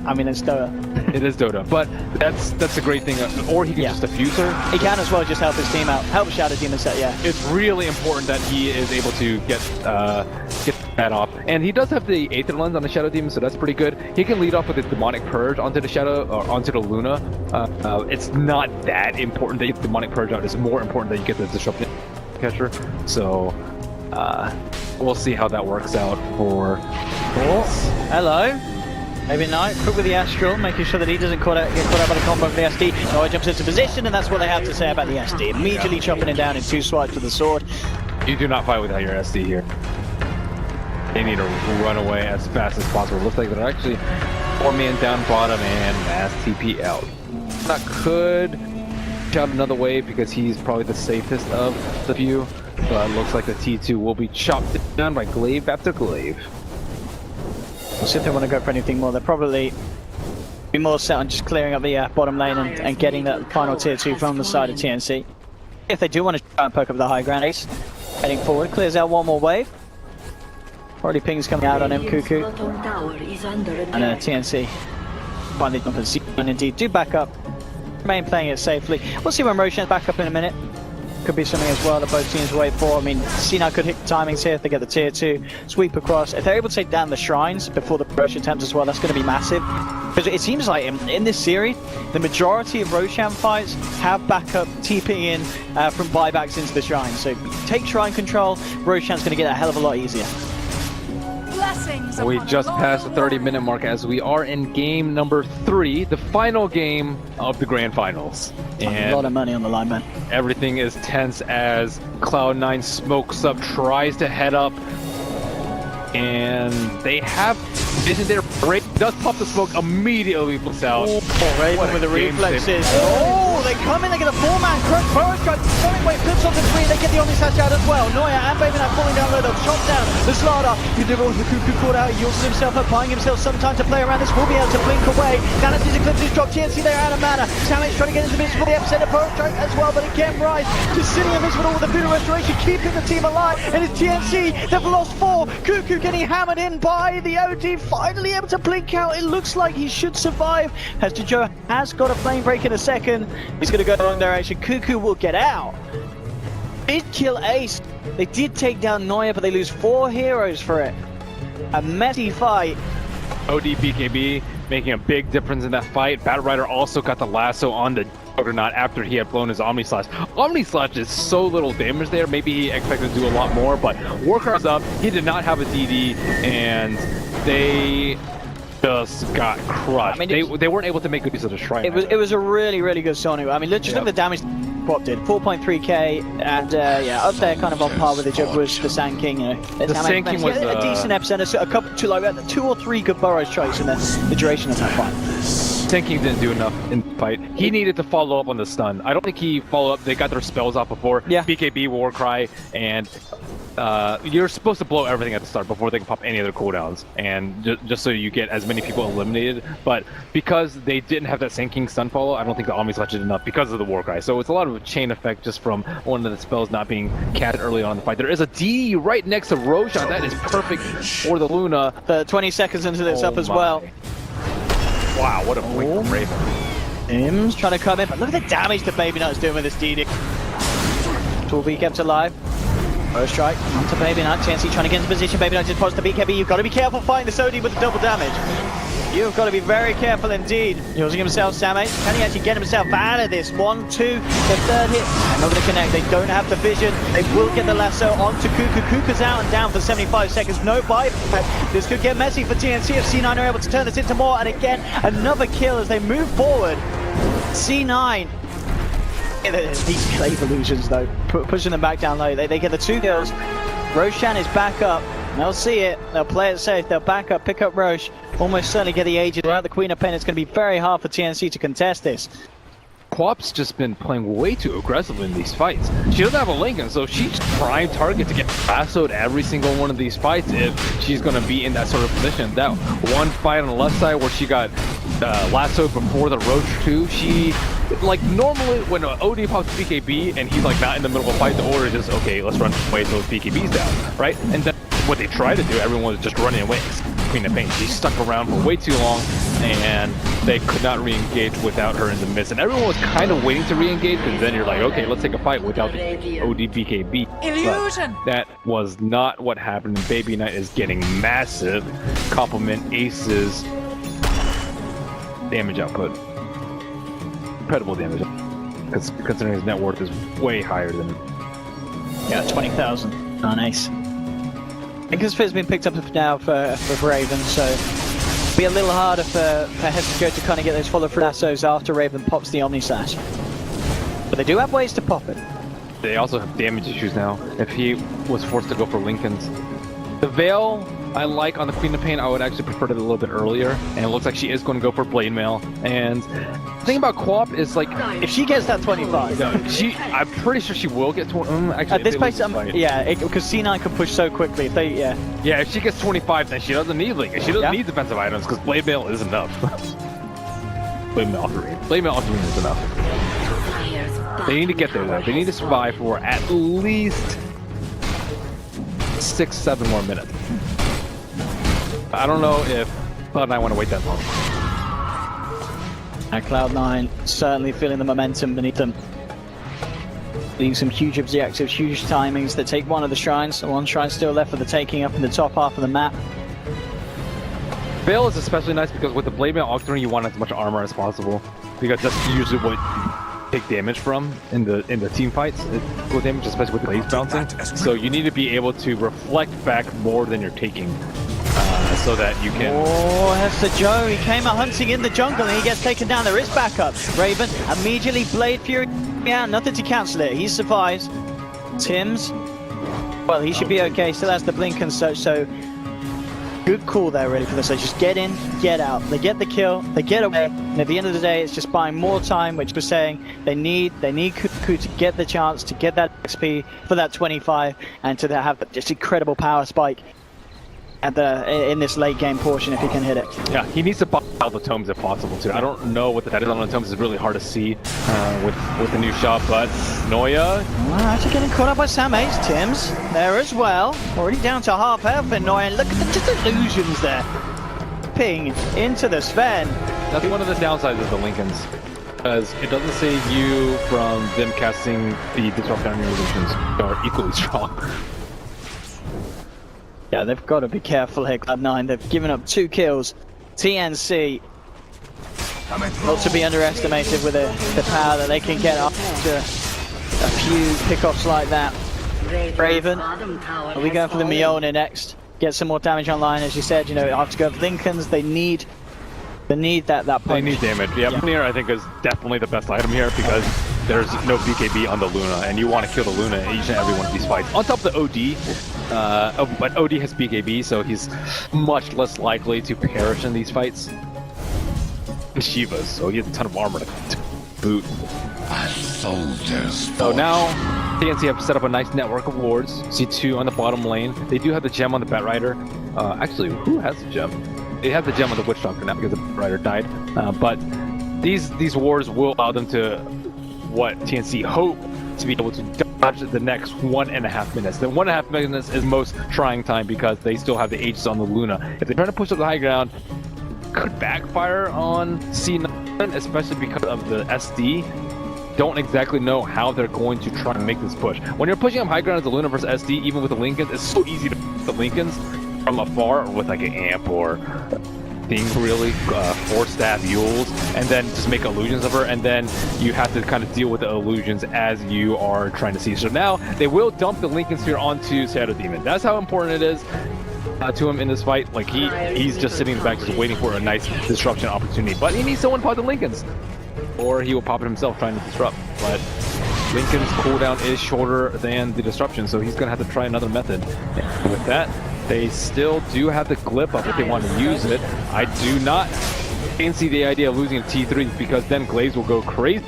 I mean, it's Dota. It is Dota, but that's a great thing. Or he can just diffuse her. He can as well just help his team out, help Shadow Demon set. Yeah, It's really important that he is able to get that off, and he does have the Aether Lens on the Shadow Demon, so that's pretty good. He can lead off with his Demonic Purge onto the Shadow or onto the Luna. It's not that important that you get the Demonic Purge out. It's more important that you get the Disruption Catcher. So we'll see how that works out for. Hello. Maybe Knight, quick with the Astral, making sure that he doesn't get caught out by the combo of the SD. Noah jumps into position, and that's what they have to say about the SD. Immediately chopping it down in 2 swipes with the sword. You do not fight without your SD here. They need to run away as fast as possible. Looks like they're actually 4-man down bottom and mass TP out. That could shout another wave because he's probably the safest of the few, but it looks like the T2 will be chopped down by glaive after glaive. We'll see if they want to go for anything more. They'll probably be more set on just clearing up the bottom lane and getting that final tier 2 from the side of TnC. If they do want to try and poke up the high ground, Ace heading forward, clears out one more wave. Already pings coming out on him, Cuckoo. Bottom tower is under attack. And TnC finally jump and indeed do back up. Remain playing it safely. We'll see when Roshan's back up in a minute. Could be something as well that both teams wait for. I mean, Cena could hit the timings here if they get the tier 2, sweep across. If they're able to take down the shrines before the Roshan attempt as well, that's going to be massive. Because it seems like in this series, the majority of Roshan fights have backup TPing in from buybacks into the shrine. So take shrine control, Roshan's going to get a hell of a lot easier. Blessings We upon just a passed the loyal 30-minute mark as we are in game number 3, the final game of the grand finals. A lot of money on the line, man. Everything is tense as Cloud9 smokes up, tries to head up, and they have vision there. Break does pop the smoke, immediately puts out. Raven with the game reflexes. save. Oh, they come in, they get a 4-man crush. Burrow strike, going away, flips onto 3, they get the Omni Slash out as well. Neuer and Baby Knight falling down low, they'll chop down the Slardar. The Cuckoo caught out, he uses himself up, buying himself some time to play around this, will be able to blink away. Down at his eclipses drop, TnC they're out of mana. Sandwich trying to get into the midst for the epicenter, Burrow strike as well, but again Rise just sitting in this with all the Voodoo Restoration, keeping the team alive, and it's TnC, they've lost 4. Cuckoo getting hammered in by the OD, finally able to blink out. It looks like he should survive. Hester Joe has got a flame break in a second. He's going to go the wrong direction. Cuckoo will get out. Did kill Ace. They did take down Neuer, but they lose 4 heroes for it. A messy fight. OD BKB making a big difference in that fight. Battle Rider also got the lasso on the Juggernaut after he had blown his Omni Slash. Omni Slash is so little damage there. Maybe he expected to do a lot more, but Warcraft's up. He did not have a DD, and they just got crushed. I mean, they weren't able to make good use of the shrine. It was a really, really good Sonu. I mean, just look at the damage Quap did. 4.3k, and yeah, up there kind of on par with the Juggler's, the Sand King, you know. The Sand King was a decent epicenter, a couple, 2 or 3 good burrows choice in the duration of that fight. Sand King didn't do enough in the fight. He needed to follow up on the stun. I don't think he followed up. They got their spells off before. Yeah. BKB, Warcry, and you're supposed to blow everything at the start before they can pop any other cooldowns, and just so you get as many people eliminated. But because they didn't have that Sand King stun follow, I don't think the Omni Slash did enough because of the Warcry. So it's a lot of a chain effect just from one of the spells not being cast early on in the fight. There is a D right next to Roshan. That is perfect for the Luna. 20 seconds into this up as well. Wow, what a blink from Raven. Im's trying to come in, but look at the damage that Baby Nut's doing with this DD. Will be kept alive. First strike onto Baby Nut. TnC trying to get into position. Baby Nut just pops the BKB. You've got to be careful fighting this OD with the double damage. You've got to be very careful indeed. Using himself, Samate. Can he actually get himself out of this? 1, 2, the third hit. And not going to connect. They don't have the vision. They will get the lasso onto Cuckoo. Cuckoo's out and down for 75 seconds. No buyback. This could get messy for TnC if C9 are able to turn this into more. And again, another kill as they move forward. C9. These Clave illusions though, pushing them back down low. They get the 2 kills. Roshan is back up. They'll see it. They'll play it safe. They'll back up, pick up Roche. Almost certainly get the Aged without the Queen of Pen. It's going to be very hard for TnC to contest this. Quap's just been playing way too aggressively in these fights. She doesn't have a Lincoln, so she's prime target to get lassoed every single one of these fights if she's going to be in that sort of position. That one fight on the left side where she got lassoed before the Roach 2, she, like, normally when an OD pops BKB and he's like not in the middle of a fight, the order is just, okay, let's run away so those BKBs down, right? And then what they try to do, everyone was just running away. Queen of Pain, she stuck around for way too long, and they could not re-engage without her in the midst. And everyone was kind of waiting to re-engage, because then you're like, okay, let's take a fight without the OD BKB. illusion. But that was not what happened, and Baby Knight is getting massive compliment Ace's damage output. Incredible damage, considering his net worth is way higher than... Yeah, 20,000 on Ace. I think his fit's been picked up now for Raven, so it'll be a little harder for Hester to kind of get those follow-through lassos after Raven pops the Omni Slash. But they do have ways to pop it. They also have damage issues now. If he was forced to go for Lincolns. The Veil I like on the Queen of Pain, I would actually prefer it a little bit earlier. And it looks like she is going to go for Blade Mail. And the thing about Quap is, like, if she gets that 25, I'm pretty sure she will get 20. Actually, at this pace, yeah, because C9 can push so quickly. If they, yeah, if she gets 25, then she doesn't need Lincoln. She doesn't need defensive items because Blade Mail is enough. Blade Mail Ocarina. Blade Mail Ocarina is enough. They need to get there though. They need to survive for at least 6-7 more minutes. I don't know if Cloud9 want to wait that long. And Cloud9 certainly feeling the momentum beneath them. Leaving some huge objectives, huge timings that take one of the shrines. One shrine still left for the taking up in the top half of the map. Veil is especially nice because with the Blade Mail Octarine, you want as much armor as possible. Because that's usually what you take damage from in the team fights. With damage, especially with blades bouncing. So you need to be able to reflect back more than you're taking. so that you can... Oh, that's the Joe. He came out hunting in the jungle and he gets taken down. There is backup. Raven immediately Blade Fury. Yeah, nothing to cancel it. He survives. Tim's, well, he should be okay. Still has the blink and such, so good call there really for this. They just get in, get out. They get the kill, they get away, and at the end of the day, it's just buying more time, which we're saying they need Cuckoo to get the chance to get that XP for that 25 and to have just incredible power spike at in this late game portion if he can hit it. Yeah, he needs to buy all the tomes if possible too. I don't know what that is on the tomes. It's really hard to see with the new shot, but Noya... Well, actually getting caught up by Sam Ace. Tim's there as well. Already down to half health and Noya. Look at the just illusions there. Ping into the Sven. That's one of the downsides of the Lincolns. Because it doesn't save you from them casting the disrupt on your illusions are equally strong. Yeah, they've got to be careful here, Cloud9. They've given up 2 kills. TnC, not to be underestimated with the power that they can get after a few pickoffs like that. Raven, are we going for the Mjolnir next? Get some more damage online, as you said. You know, after going for Lincolns, they need that punch. They need damage. Yeah, Mjolnir I think is definitely the best item here because there's no BKB on the Luna, and you want to kill the Luna in each and every one of these fights. On top of the OD, but OD has BKB, so he's much less likely to perish in these fights. And Shivas, so he has a ton of armor to boot. So now, TnC have set up a nice network of wards. C2 on the bottom lane. They do have the gem on the Batrider. Actually, who has the gem? They have the gem on the Witch Doctor now because the Batrider died. But these wards will allow them to what TnC hope to be able to dodge the next 1.5 minutes. The 1.5 minutes is most trying time because they still have the Aegis on the Luna. If they try to push up the high ground, could backfire on C9, especially because of the SD. Don't exactly know how they're going to try and make this push. When you're pushing up high ground as the Luna versus SD, even with the Lincolns, it's so easy to push the Lincolns from afar or with like an amp or things really, 4-stab Yules, and then just make illusions of her, and then you have to kind of deal with the illusions as you are trying to see. So now they will dump the Lincoln Sphere onto Shadow Demon. That's how important it is to him in this fight. Like he's just sitting in the back just waiting for a nice disruption opportunity, but he needs someone to pop the Lincolns, or he will pop it himself trying to disrupt. But Lincoln's cooldown is shorter than the disruption, so he's gonna have to try another method. And with that, they still do have the Glip up if they want to use it. I do not see the idea of losing a T3 because then Glaze will go crazy.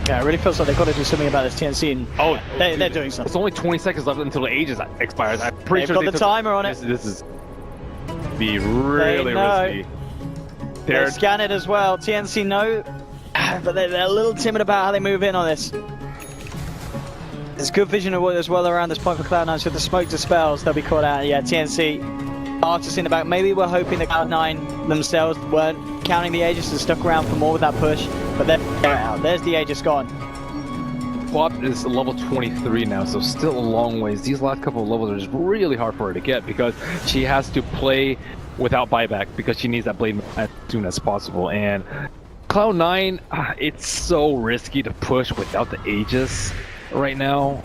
Yeah, it really feels like they've got to do something about this TnC. And they're doing something. It's only 20 seconds left until the Aegis expires. I'm pretty sure they've got the timer on it. This is be really risky. They scan it as well. TnC know, but they're a little timid about how they move in on this. There's good vision as well around this point for Cloud9, so if the smoke dispels, they'll be caught out. Yeah, TnC, artists in the back. Maybe we're hoping that Cloud9 themselves weren't counting the Aegis and stuck around for more with that push, but they're out. There's the Aegis gone. Swap is level 23 now, so still a long ways. These last couple of levels are just really hard for her to get because she has to play without buyback because she needs that blade as soon as possible. And Cloud9, it's so risky to push without the Aegis right now.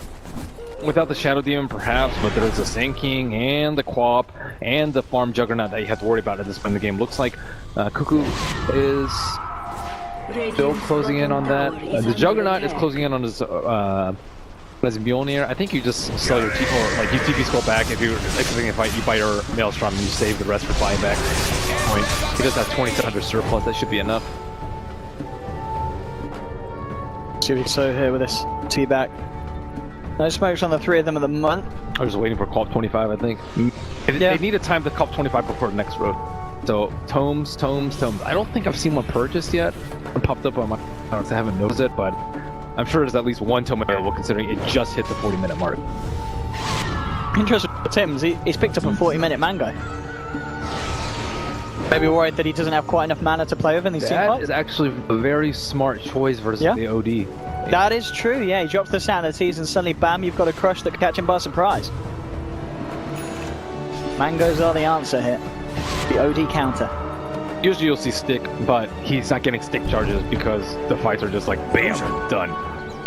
Without the Shadow Demon perhaps, but there's the Sand King and the Quap and the Farm Juggernaut that you have to worry about at this point in the game. Looks like Cuckoo is still closing in on that. The Juggernaut is closing in on his Mjolnir. I think you just sell your TP, or like you TP scroll back if you're expecting a fight, you buy your Maelstrom and you save the rest for buyback. He does have 2700 surplus, that should be enough. So here with this T-back. No smokes on the 3 of them of the month. I was waiting for Cop 25, I think. They need a time to Cop 25 before the next road. So, tomes. I don't think I've seen one purchased yet. It popped up on my accounts. I haven't noticed it, but I'm sure there's at least one tome available considering it just hit the 40-minute mark. Interesting for Tim's. He's picked up a 40-minute mango. Maybe worried that he doesn't have quite enough mana to play with in these team fights. That is actually a very smart choice versus the OD. That is true, yeah. He drops the sanities and suddenly, bam, you've got a crush that can catch him by surprise. Mangoes are the answer here. The OD counter. Usually you'll see stick, but he's not getting stick charges because the fights are just like, bam, done.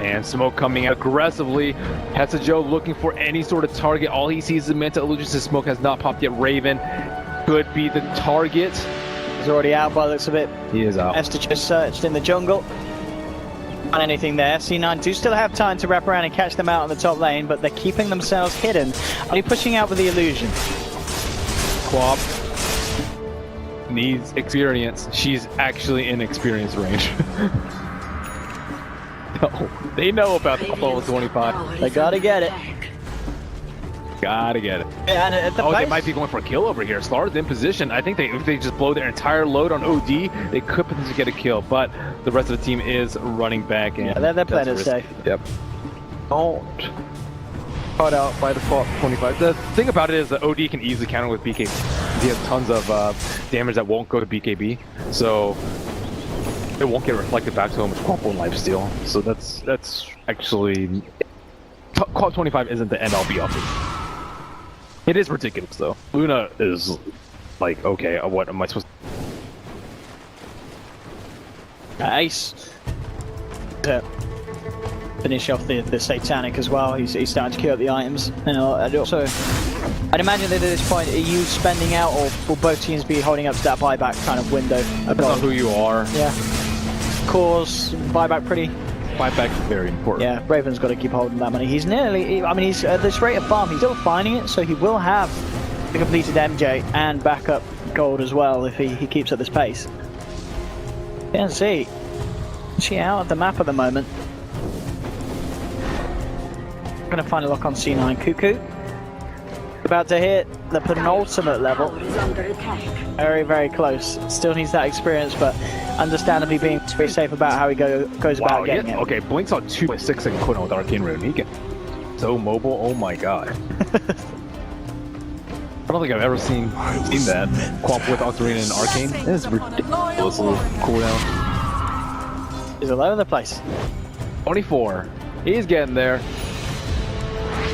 And Smoke coming out aggressively. Joe looking for any sort of target. All he sees is Manta Illusions. Smoke has not popped yet. Raven could be the target. He's already out by the looks of it. He is out. Esther just searched in the jungle. Not anything there. C9 do still have time to wrap around and catch them out on the top lane, but they're keeping themselves hidden. Only pushing out with the illusion. Quap needs experience. She's actually in experience range. No, they know about the level 25. They gotta get it. Gotta get it. Yeah, and at the Oh, base, they might be going for a kill over here. Slar's in position. I think if they just blow their entire load on OD, they could potentially get a kill. But the rest of the team is running back. And yeah, they're playing it safe. Yep. Don't caught out by the Quap 25. The thing about it is that OD can easily counter with BKB. He has tons of damage that won't go to BKB. So it won't get reflected back to him with Quap 1 lifesteal. So that's actually... Quap 25 isn't the end all be all. It is ridiculous though. Luna is like, okay, what am I supposed to... Ace to finish off the Satanic as well. He's starting to queue up the items. You know, and also, I'd imagine that at this point, are you spending out, or will both teams be holding up to that buyback kind of window? Depends on who you are. Yeah. Cause buyback pretty. Buyback is very important. Yeah, Raven's got to keep holding that money. He's nearly, I mean, he's at this rate of farm, he's still finding it, so he will have the completed MJ and backup gold as well if he keeps at this pace. TnC, she out of the map at the moment. Gonna find a lock on C9. Cuckoo about to hit the penultimate level. Very, very close. Still needs that experience, but understandably being very safe about how he goes about getting it. Okay, Blink's on 2.6 second cooldown with Arcane Rune. He can so mobile. Oh my god. I don't think I've ever seen that. Quap with Octarina and Arcane. It is ridiculous little cooldown. He's all over the place. 24. He's getting there.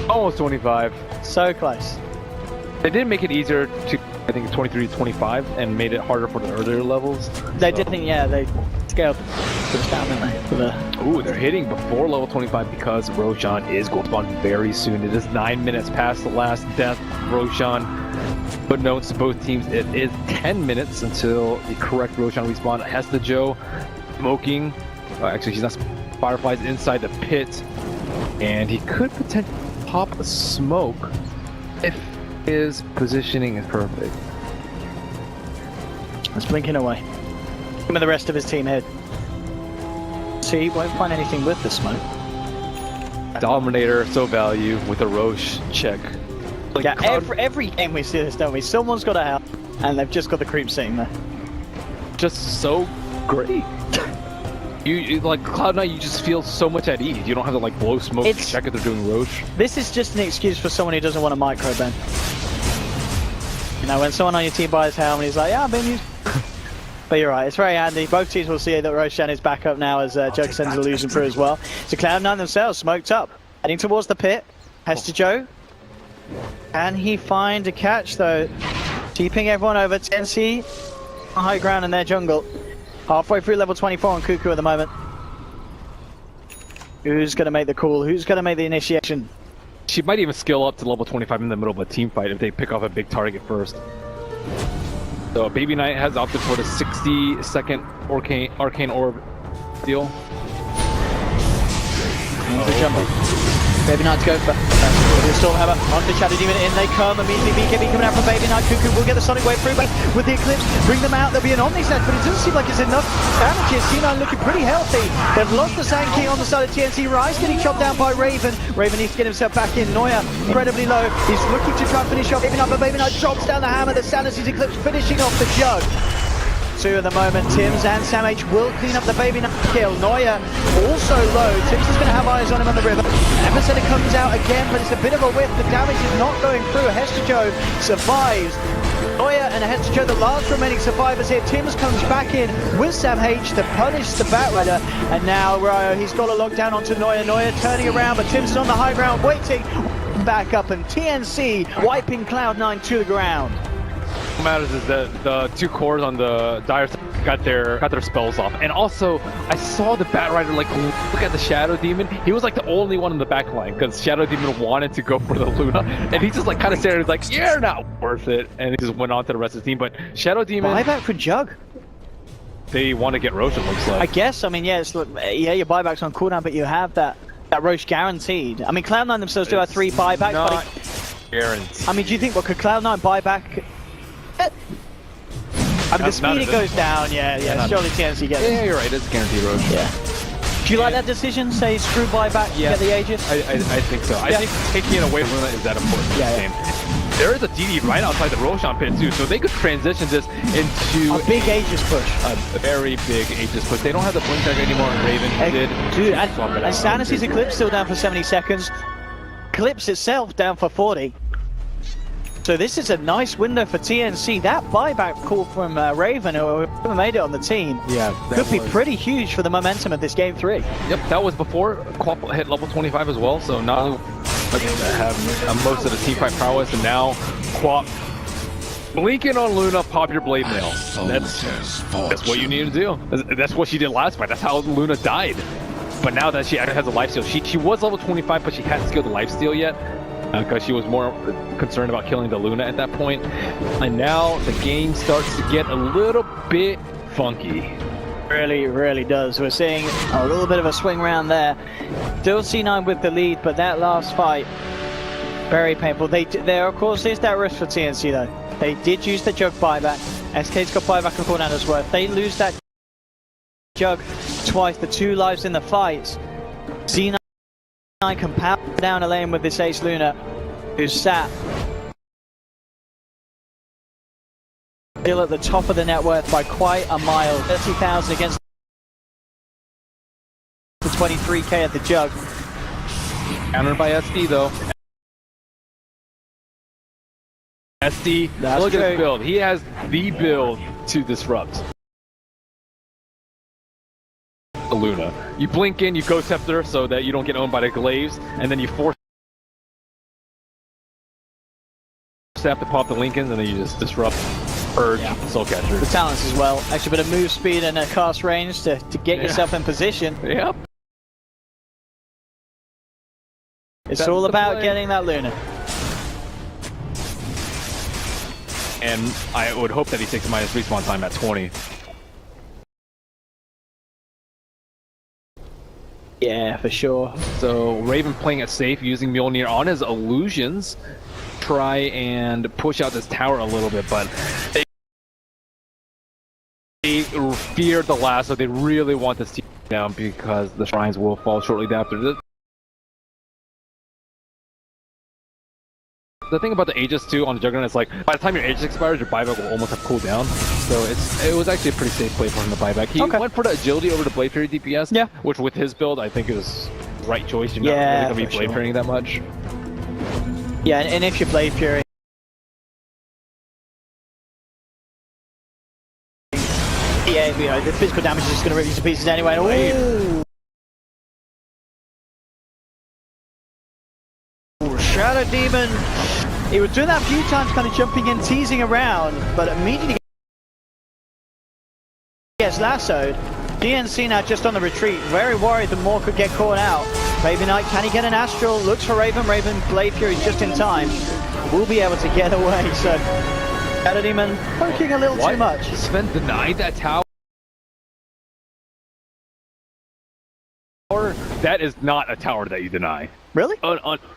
Almost 25. So close. They did make it easier to, I think, 23 to 25 and made it harder for the earlier levels. They did think, yeah, they scaled to the down, didn't they? For the... Ooh, they're hitting before level 25 because Roshan is going to spawn very soon. It is 9 minutes past the last death. Roshan, but notes to both teams, it is 10 minutes until the correct Roshan respawn. Hesta Joe smoking. Actually, he's not. Fireflies inside the pit, and he could potentially pop a smoke if his positioning is perfect. It's blinking away. With the rest of his team here. See, won't find anything with the smoke. Dominator, so value with a Roche check. Like yeah, every game we see this, don't we? Someone's got to help, and they've just got the creep sitting there. Just so great. You like Cloud9, you just feel so much at ease. You don't have to like blow smoke to check if they're doing Roche. This is just an excuse for someone who doesn't want to micro Ben. You know, when someone on your team buys helm and he's like, yeah, I'm being used. But you're right, it's very handy. Both teams will see that Roshan is back up now as Joe sends Illusion through as well. So Cloud9 themselves smoked up, heading towards the pit. Hester Joe. Can he find a catch though? Keeping everyone over. TnC on high ground in their jungle. Halfway through level 24 on Cuckoo at the moment. Who's going to make the call? Who's going to make the initiation? She might even skill up to level 25 in the middle of a team fight if they pick off a big target first. So Baby Knight has opted for the 60-second Arcane Orb deal. Baby Knight to go for Stormhammer onto Shadow Demon in they come. Immediately BKB coming out from Baby Knight. Cuckoo will get the Sonic Wave through, but with the Eclipse, bring them out. There'll be an Omni set, but it doesn't seem like it's enough damage here. C9 looking pretty healthy. They've lost the Sand King on the side of TnC. Rise getting chopped down by Raven. Raven needs to get himself back in. Neuer incredibly low. He's looking to try and finish off Baby Knight, but Baby Knight drops down the hammer. The Sanity's Eclipse finishing off the jug. Two at the moment. Tims and Sam H will clean up the Baby Knight kill. Neuer also low. Tims is going to have eyes on him on the river. Epicenter comes out again, but it's a bit of a whiff. The damage is not going through. Hester Joe survives. Neuer and Hester Joe, the last remaining survivors here. Tims comes back in with Sam H to punish the Batrider. And now he's got a lockdown onto Neuer. Neuer turning around, but Tims is on the high ground waiting. Back up, and TnC wiping Cloud9 to the ground. What matters is that the 2 cores on the Dire got their spells off, and also I saw the Batrider like look at the Shadow Demon. He was like the only one in the back line because Shadow Demon wanted to go for the Luna, and he just like kind of stared. He's like, "You're not worth it," and he just went on to the rest of the team. But Shadow Demon, Buyback for Jug. they want to get Roche. It looks like. I guess. I mean, yeah, your buyback's on cooldown, but you have that Roche guaranteed. I mean, Cloud9 themselves do have 3 buybacks. Not guaranteed. I mean, do you think could Cloud9 buy back? I mean, the speed it goes down. Yeah. Surely TnC gets it. Yeah, you're right. It's guaranteed Roche. Yeah. Do you like that decision? Say screw buyback, get the Aegis? I think so. I think taking it away from Luna is that important in this game. There is a DD right outside the Roshan pit too, so they could transition this into a big Aegis push. A very big Aegis push. They don't have the blink tag anymore, and Raven did. Dude, and Sanity's Eclipse still down for 70 seconds. Eclipse itself down for 40. So this is a nice window for TnC. That buyback call from Raven, who made it on the team, could be pretty huge for the momentum of this game 3. Yep, that was before Quap hit level 25 as well, so not only have most of the team fight prowess, and now Quap blinking on Luna, pop your blade mail. That's what you need to do. That's what she did last fight. That's how Luna died. But now that she actually has a lifesteal, she was level 25, but she hadn't skilled the lifesteal yet. Because she was more concerned about killing the Luna at that point. And now the game starts to get a little bit funky. Really does. We're seeing a little bit of a swing round there. Still C9 with the lead, but that last fight, very painful. There, of course, is that risk for TnC though. They did use the Jug buyback. SK's got buyback and cooldown as well. If they lose that Jug twice, the 2 lives in the fights, C9 can power down a lane with this Ace Luna, who's sat still at the top of the net worth by quite a mile. 30,000 against the 23k at the Jug. Countered by SD though. SD, look at his build. He has the build to disrupt the Luna. You blink in, you go Scepter so that you don't get owned by the Glaives, and then you force Sap to pop the Lincolns, and then you just disrupt Urge, Soulcatcher. The talents as well. Actually, a bit of move speed and a cast range to get yourself in position. Yep. It's all about getting that Luna. And I would hope that he takes a minus respawn time at 20. Yeah, for sure. So Raven playing it safe, using Mjolnir on his illusions, try and push out this tower a little bit, but they fear the last, so they really want this team down because the shrines will fall shortly after this. The thing about the Aegis too on the Juggernaut is like, by the time your Aegis expires, your buyback will almost have cooled down. So it was actually a pretty safe play for him to buyback. He went for the agility over the Blade Fury DPS, which with his build I think is the right choice. You're not really going to be Blade Furying that much. Yeah, and if you Blade Fury, yeah, you know, the physical damage is just going to rip you to pieces anyway. Ooh. Shadow Demon, he was doing that a few times, kind of jumping in, teasing around, but immediately gets lassoed. TnC now just on the retreat, very worried that more could get caught out. Raven Knight, can he get an Astral? Looks for Raven, Blade Fury just in time. Will be able to get away, so Shadow Demon poking a little too much. Sven denied that tower? That is not a tower that you deny. Really?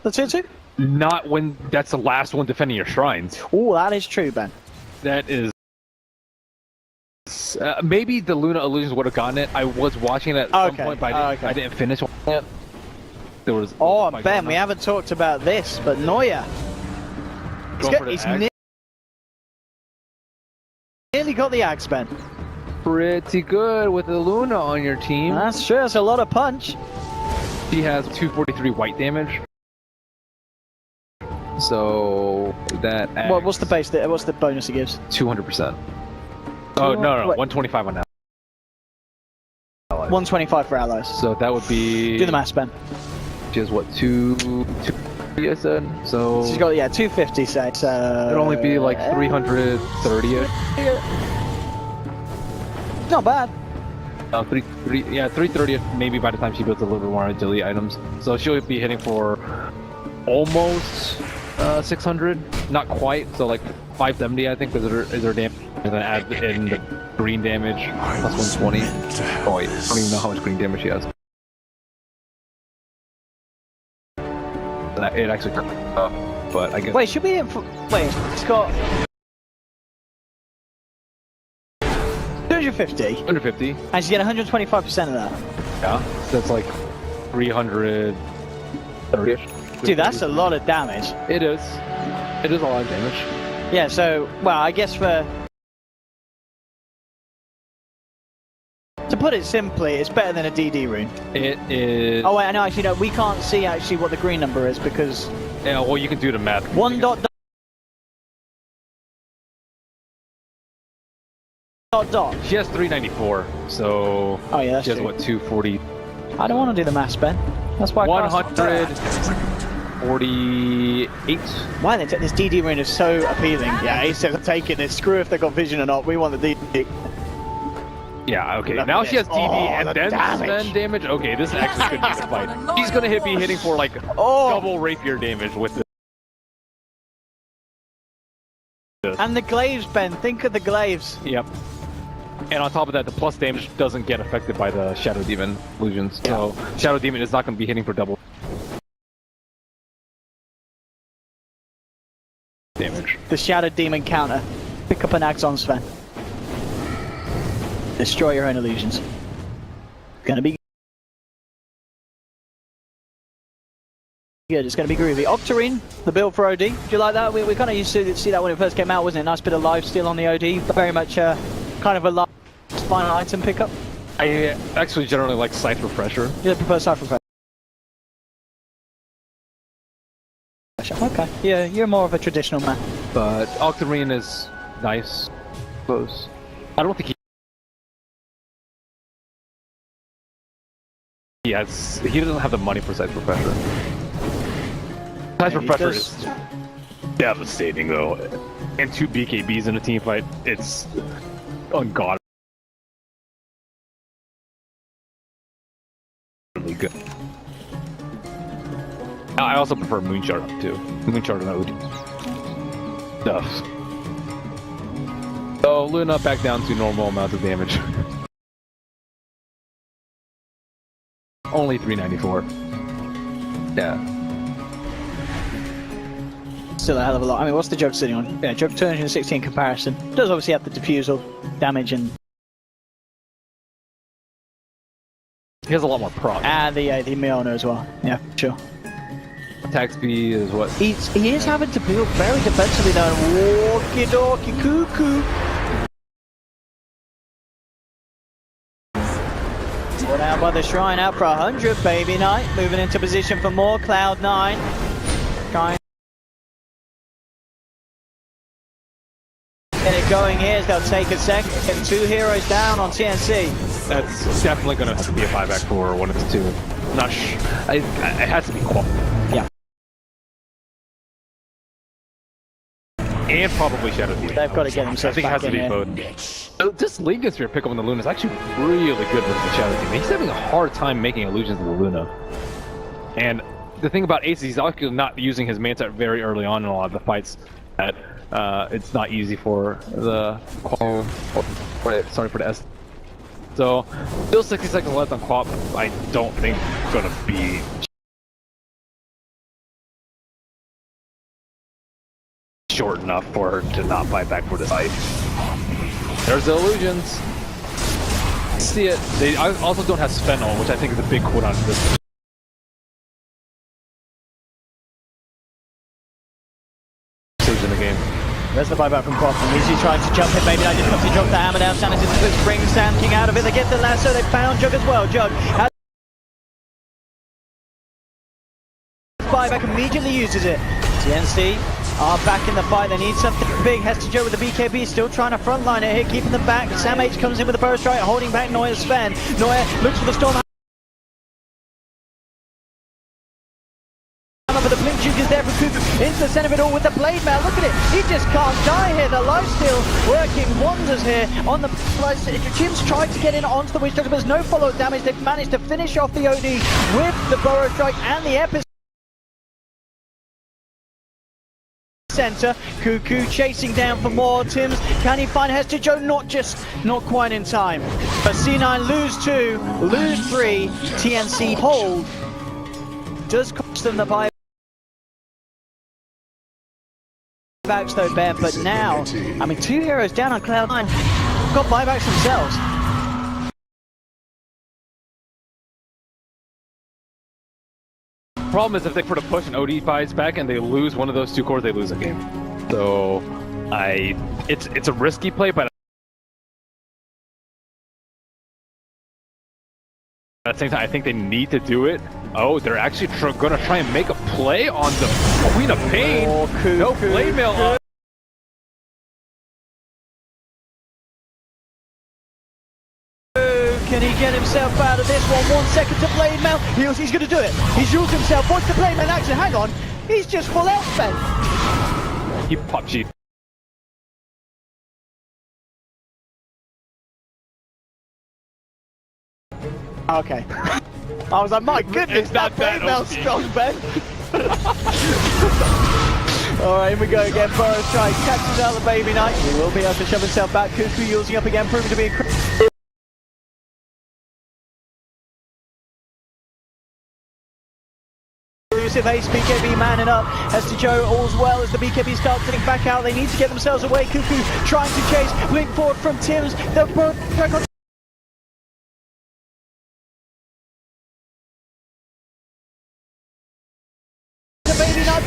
That's it too? Not when that's the last one defending your shrines. Oh, that is true, Ben. That is... maybe the Luna Illusions would have gotten it. I was watching it at some point, but I didn't finish it. There was... Oh, Ben, we haven't talked about this, but Neuer. He's nearly got the axe, Ben. Pretty good with the Luna on your team. That's true, that's a lot of punch. She has 243 white damage. So that what's the base? What's the bonus he gives? 200%. Oh no, 125 on that. 125 for allies. So that would be. Do the math, Ben. Which is what 2 I said. So she's got 250 sets. it'd only be like 330. Not bad. 330 maybe by the time she builds a little bit more agility items. So she'll be hitting for almost 600, not quite. So like 570, I think, is her damage. And then add in the green damage plus 120. Oh wait, I don't even know how much green damage she has. It actually but I guess. Wait, should we hit for... Wait, it's got 250. 150. And she's getting 125% of that. Yeah, so that's like 330-ish. Dude, that's a lot of damage. It is. It is a lot of damage. Yeah, so, well, I guess to put it simply, it's better than a DD rune. It is. Oh wait, no, actually no, we can't see actually what the green number is because... Yeah, well, you can do the math. Dot. She has 394, so... Oh yeah, that's she has true. what, 240? I don't want to do the maths, Ben. That's why I 148. Why they take this DD rune is so appealing. Yeah, he said take it, screw if they got vision or not, we want the DD. Yeah, okay, Look now at she has this. DD Oh, and the then damage. spend damage. Okay, this actually could be the fight. He's gonna be hitting for like double rapier damage with this. And the glaives, Ben, think of the glaives. Yep. And on top of that, the plus damage doesn't get affected by the Shadow Demon illusions. So Shadow Demon is not going to be hitting for double damage. The Shadow Demon counter. Pick up an Axon, Sven. Destroy your own illusions. Gonna be good, it's gonna be groovy. Octarine, the build for OD. Do you like that? We kind of used to see that when it first came out, wasn't it? Nice bit of lifesteal on the OD. Very much kind of a last final item pickup. I actually generally like Scythe Refresher. You prefer Cypher Refresher? Okay, yeah, you're more of a traditional man. But Octarine is nice. Close. I don't think he doesn't have the money for Scythe Refresher. Scythe Refresher is devastating though. And 2 BKBs in a team fight, it's ungodly good. I also prefer Moonshard too. Moonshard and OD stuff. So Luna back down to normal amounts of damage. Only 394. Yeah. Still a hell of a lot. I mean, what's the Jug sitting on? Yeah, Jug 260 in comparison. Does obviously have the diffusal damage and... He has a lot more proc. And the Mjolnir as well. Yeah, sure. Attack speed is what? He is having to build very defensively though. Walkie dokie cuckoo. Brought out by the Shrine, out for 100, Baby Knight. Moving into position for more Cloud9. Trying to get it going here, they'll take a second. Getting 2 heroes down on TnC. That's definitely going to have to be a 5-back for one of the two. Not it has to be Qual. Yeah. And probably Shadow Demon. They've got to get themselves I think it has back to be in both. So this Legion Sphere pickup on the Luna is actually really good versus the Shadow Demon. He's having a hard time making illusions of the Luna. And the thing about Ace is he's actually not using his Manta very early on in a lot of the fights. That it's not easy for the Qual. Sorry for the S. So still 60 seconds left on Quap. I don't think it's gonna be short enough for her to not fight back for this fight. There's the illusions. See it. They also don't have Sven on, which I think is a big cooldown for this stage in the game. There's the buyback from Quaff. Easy trying to jump it, maybe I just got to drop the hammer down. Sanity into the spring, Sand King out of it. They get the lasso, they found Jug as well. Jug has buyback, immediately uses it. TnC are back in the fight, they need something big. Hester Joe with the BKB, still trying to frontline it here, keeping them back. Sam H comes in with the burst strike, holding back Neuer's Sven. Neuer looks for the storm. up, but the blink juke is there for Cuckoo into the center of it all with the blade mail. Look at it, he just can't die here. The life steal working wonders here on the slice. Jim's tried to get in onto the witch doctor, but there's no follow-up damage. They've managed to finish off the OD with the burrow strike and the epicenter. Cuckoo chasing down for more. Tims, can he find Hester Joe? Not quite in time. But C9 lose 2, lose 3. TnC hold. Does cost them the buybacks though, Ben, but now, I mean, 2 heroes down on Cloud9 got buybacks themselves. Problem is if they put a push and OD buys back and they lose one of those 2 cores, they lose a game. So it's a risky play, but at the same time, I think they need to do it. Oh, they're actually going to try and make a play on the Queen of Pain. Oh, no blade mail on. Can he get himself out of this one? 1 second to blade mail. He's going to do it. He's used himself. What's the blade mail action? Hang on. He's just full out spent. He pop cheat. Okay. I was like, my goodness, that blade mail's strong, Ben. Alright, here we go again. Burrow strike catches out the baby knight. He will be able to shove himself back. Cuckoo using up again, proving to be a ace. BKB manning up as to Joe, all's well as the BKB start getting back out. They need to get themselves away. Cuckoo trying to chase. Blink forward from Tims. The burrow strike on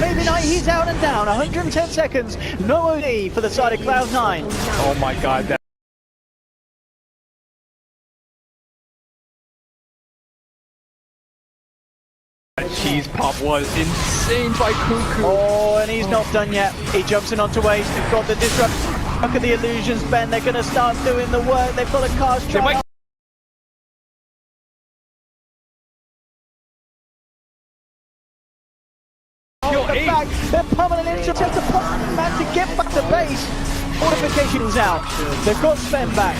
Baby Knight, he's out and down. 110 seconds. No OD for the side of Cloud9. Oh my god, that cheese pop was insane by Cuckoo. Oh, and he's not done yet. He jumps in onto Waste. They've got the disrupt. Look at the illusions, Ben. They're going to start doing the work. They've got a cast try. Back. They're pummeling into just a man to get back to base. Fortification's out. They've got Sven back.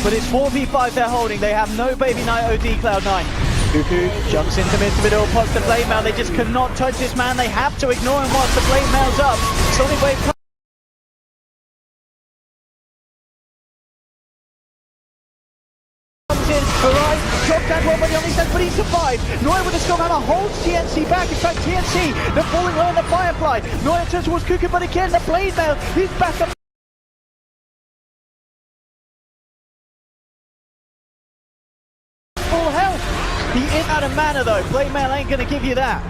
But it's 4v5 they're holding. They have no Baby Knight OD Cloud9. Cuckoo jumps into midst of it all, pops the blade mail. They just cannot touch this man. They have to ignore him whilst the blade mail's up. Sonic Wave comes in. Alright, drop down one, but he only says, but he survived. Noya with a strong hammer holds TnC back. In fact, TnC, they're falling low on the Firefly. Noya turns towards Cuckoo, but again, the blade mail, he's back up. Full health. He is out of mana though. Blade mail ain't gonna give you that.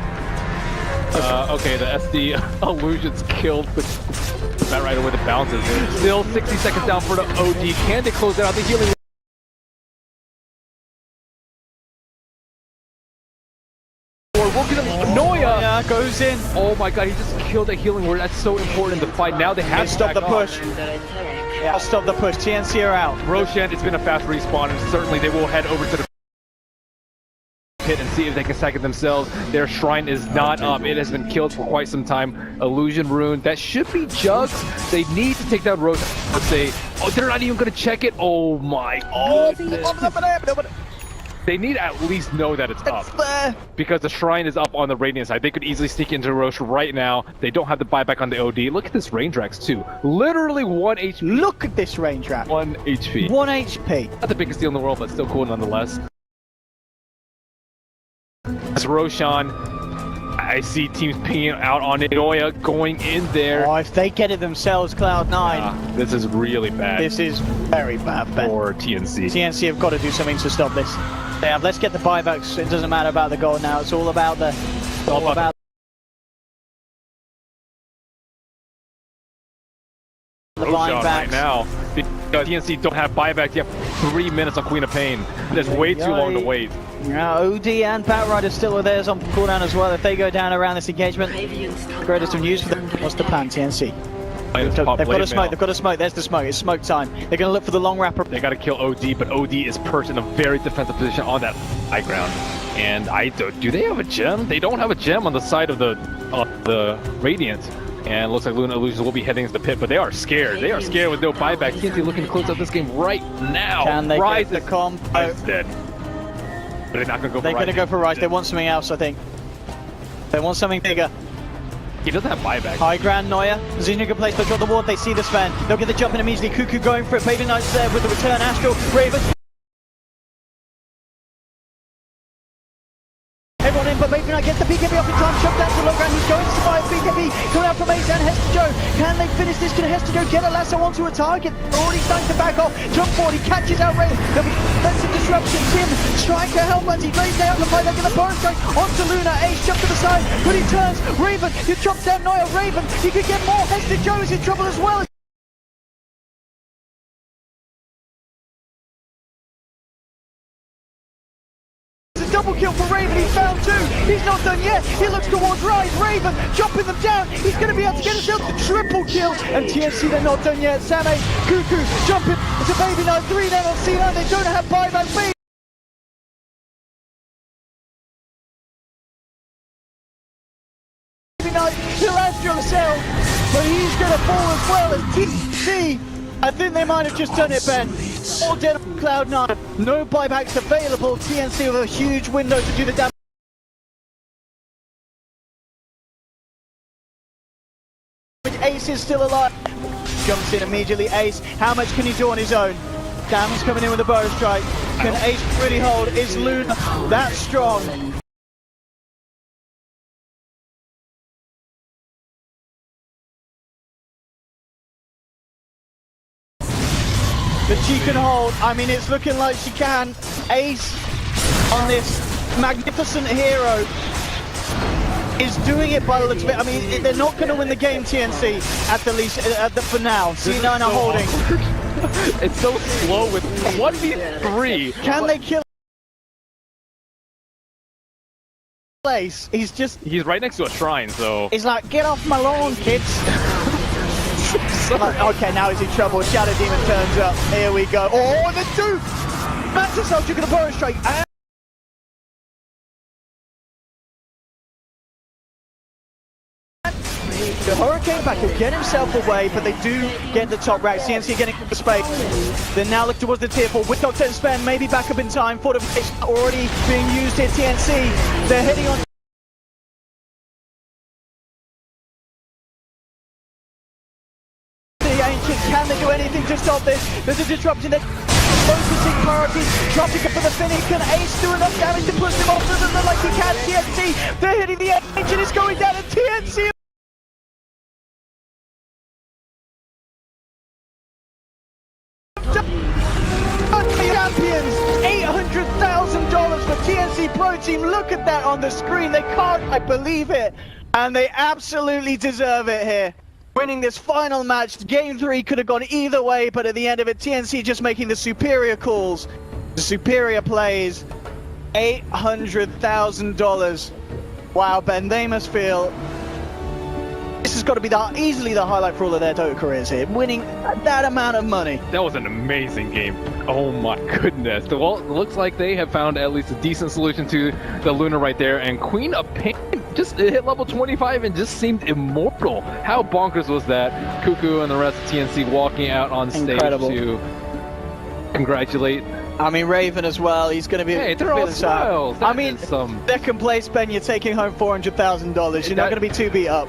Okay, the SD illusions killed that right away. The bounces. Still 60 seconds down for the OD. Can they close out the healing? Noya goes in. Oh my god, he just killed a healing ward. That's so important in the fight. Now they have to stop the push. Yeah, stop the push. TnC are out. Roshan, it's been a fast respawn, and certainly they will head over to the pit and see if they can sack it themselves. Their shrine is not up. It has been killed for quite some time. Illusion rune. That should be Jugs. They need to take down Roshan. Let's say, oh, they're not even going to check it. Oh my god. They need to at least know that it's up. Because the shrine is up on the Radiant side. They could easily sneak into Roche right now. They don't have the buyback on the OD. Look at this range Rax too. Literally 1 HP. Look at this range Rax. 1 HP. 1 HP. Not the biggest deal in the world, but still cool nonetheless. As Roshan, I see teams pinging out on Noya going in there. Oh, if they get it themselves, Cloud9. This is really bad. This is very bad, Ben. For TnC. TnC have got to do something to stop this. Let's get the buybacks. It doesn't matter about the goal now. It's all about the... All about the Roshan right now. Because TnC don't have buyback. You have 3 minutes on Queen of Pain. There's way too long to wait. Yeah, OD and Batrider still are theirs on cooldown as well. If they go down around this engagement, greatest of news for them. What's the plan, TnC? They've got a smoke, they've got a smoke, there's the smoke, it's smoke time. They're going to look for the long wrapper. They got to kill OD, but OD is perched in a very defensive position on that high ground. And do they have a gem? They don't have a gem on the side of the Radiant. And it looks like Luna Illusions will be heading to the pit, but they are scared. They are scared with no buyback. TnC looking to close out this game right now. Can they Rise get the comp? is dead. But they're not going to go for They're going to go for Rise. They want something else, I think. They want something bigger. He doesn't have buyback. High ground, Neuer. Zinja can place, they've got the ward, they see the Sven. They'll get the jump in immediately. Cuckoo going for it. Baby Knight's there with the return. Astral, Raven. Everyone in, but Baby Knight gets the BKB off in time. Shoved down to low ground. He's going to survive. BKB coming out from Ace and Hester. Can they finish this? Can Hester get a lasso onto a target? Already starting to back off. Jump forward. He catches out Raven. There'll be defensive disruption. Tim, Striker, Hellbuns. He lays down the fight. They're going to burn strike onto Luna. Ace jump to the side, but he turns. Raven, he chops down Neuer. Raven, he could get more. Hester Joe is in trouble as well. Double kill for Raven, he found two. He's not done yet. He looks towards Rise. Raven jumping them down. He's going to be able to get himself the triple kill. And TnC, they're not done yet. Same, Cuckoo jumping to Baby Knight. 3 down on C9. They don't have buyback. Baby Knight, he'll Astral himself, but he's going to fall as well as TnC. I think they might have just done it, Ben. All dead on Cloud9. No buybacks available. TnC with a huge window to do the damage. Ace is still alive. Jumps in immediately. Ace, how much can he do on his own? Dam's coming in with a bow strike. Can Ace really hold? Is Luna that strong? That she can hold. I mean, it's looking like she can. Ace on this magnificent hero is doing it by the looks of it. I mean, they're not going to win the game, TnC, at the least, for now. C9 are holding. It's so slow with 1v3. Can they kill Ace? He's right next to a shrine, so... He's like, get off my lawn, kids. Like, okay, now he's in trouble. Shadow Demon turns up. Here we go. Oh, the two! Mantis Soldier going to borrow strike. The Hurricane back will get himself away, but they do get the top rack. TnC getting the space. They now look towards the tier 4 with Dr. and Sven. Maybe back up in time. Fortification already being used here. TnC, they're heading on. Can they do anything to stop this? There's a disruption. They're focusing priorities. Dropping it for the finish. Can Ace do enough damage to push them off? Doesn't look like he can. TnC, they're hitting the engine. It's going down. And TnC. Champions, $800,000 for TnC Pro Team. Look at that on the screen. They can't believe it. And they absolutely deserve it here. Winning this final match. Game 3 could have gone either way, but at the end of it, TnC just making the superior calls, the superior plays. $800,000. Wow, Ben, they must feel this has got to be easily the highlight for all of their Dota careers here, winning that amount of money. That was an amazing game. Oh my goodness. Well, it looks like they have found at least a decent solution to the Luna right there, and Queen of Pain just hit level 25 and just seemed immortal. How bonkers was that? Cuckoo and the rest of TnC walking out on stage to congratulate. I mean, Raven as well, he's going to be they're all smiles. I mean, second place, Ben, you're taking home $400,000. You're not going to be too beat up.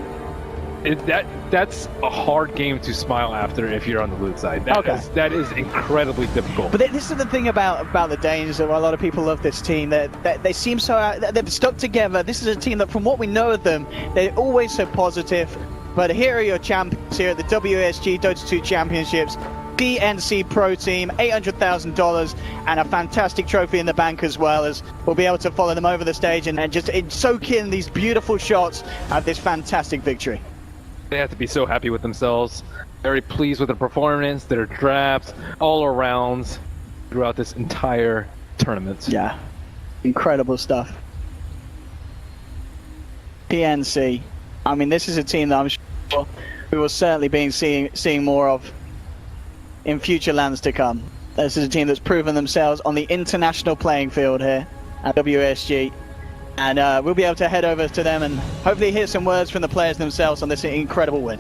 That's a hard game to smile after if you're on the loot side. That is incredibly difficult. But this is the thing about the Danes. A lot of people love this team. They seem so they've stuck together. This is a team that, from what we know of them, they're always so positive. But here are your champions here at the WESG Dota 2 Championships. TnC Pro Team, $800,000 and a fantastic trophy in the bank, as well as we'll be able to follow them over the stage and just soak in these beautiful shots of this fantastic victory. They have to be so happy with themselves. Very pleased with their performance, their drafts, all around throughout this entire tournament. Yeah, incredible stuff. TnC. I mean, this is a team that I'm sure we will certainly be seeing more of in future lands to come. This is a team that's proven themselves on the international playing field here at WESG. And we'll be able to head over to them and hopefully hear some words from the players themselves on this incredible win.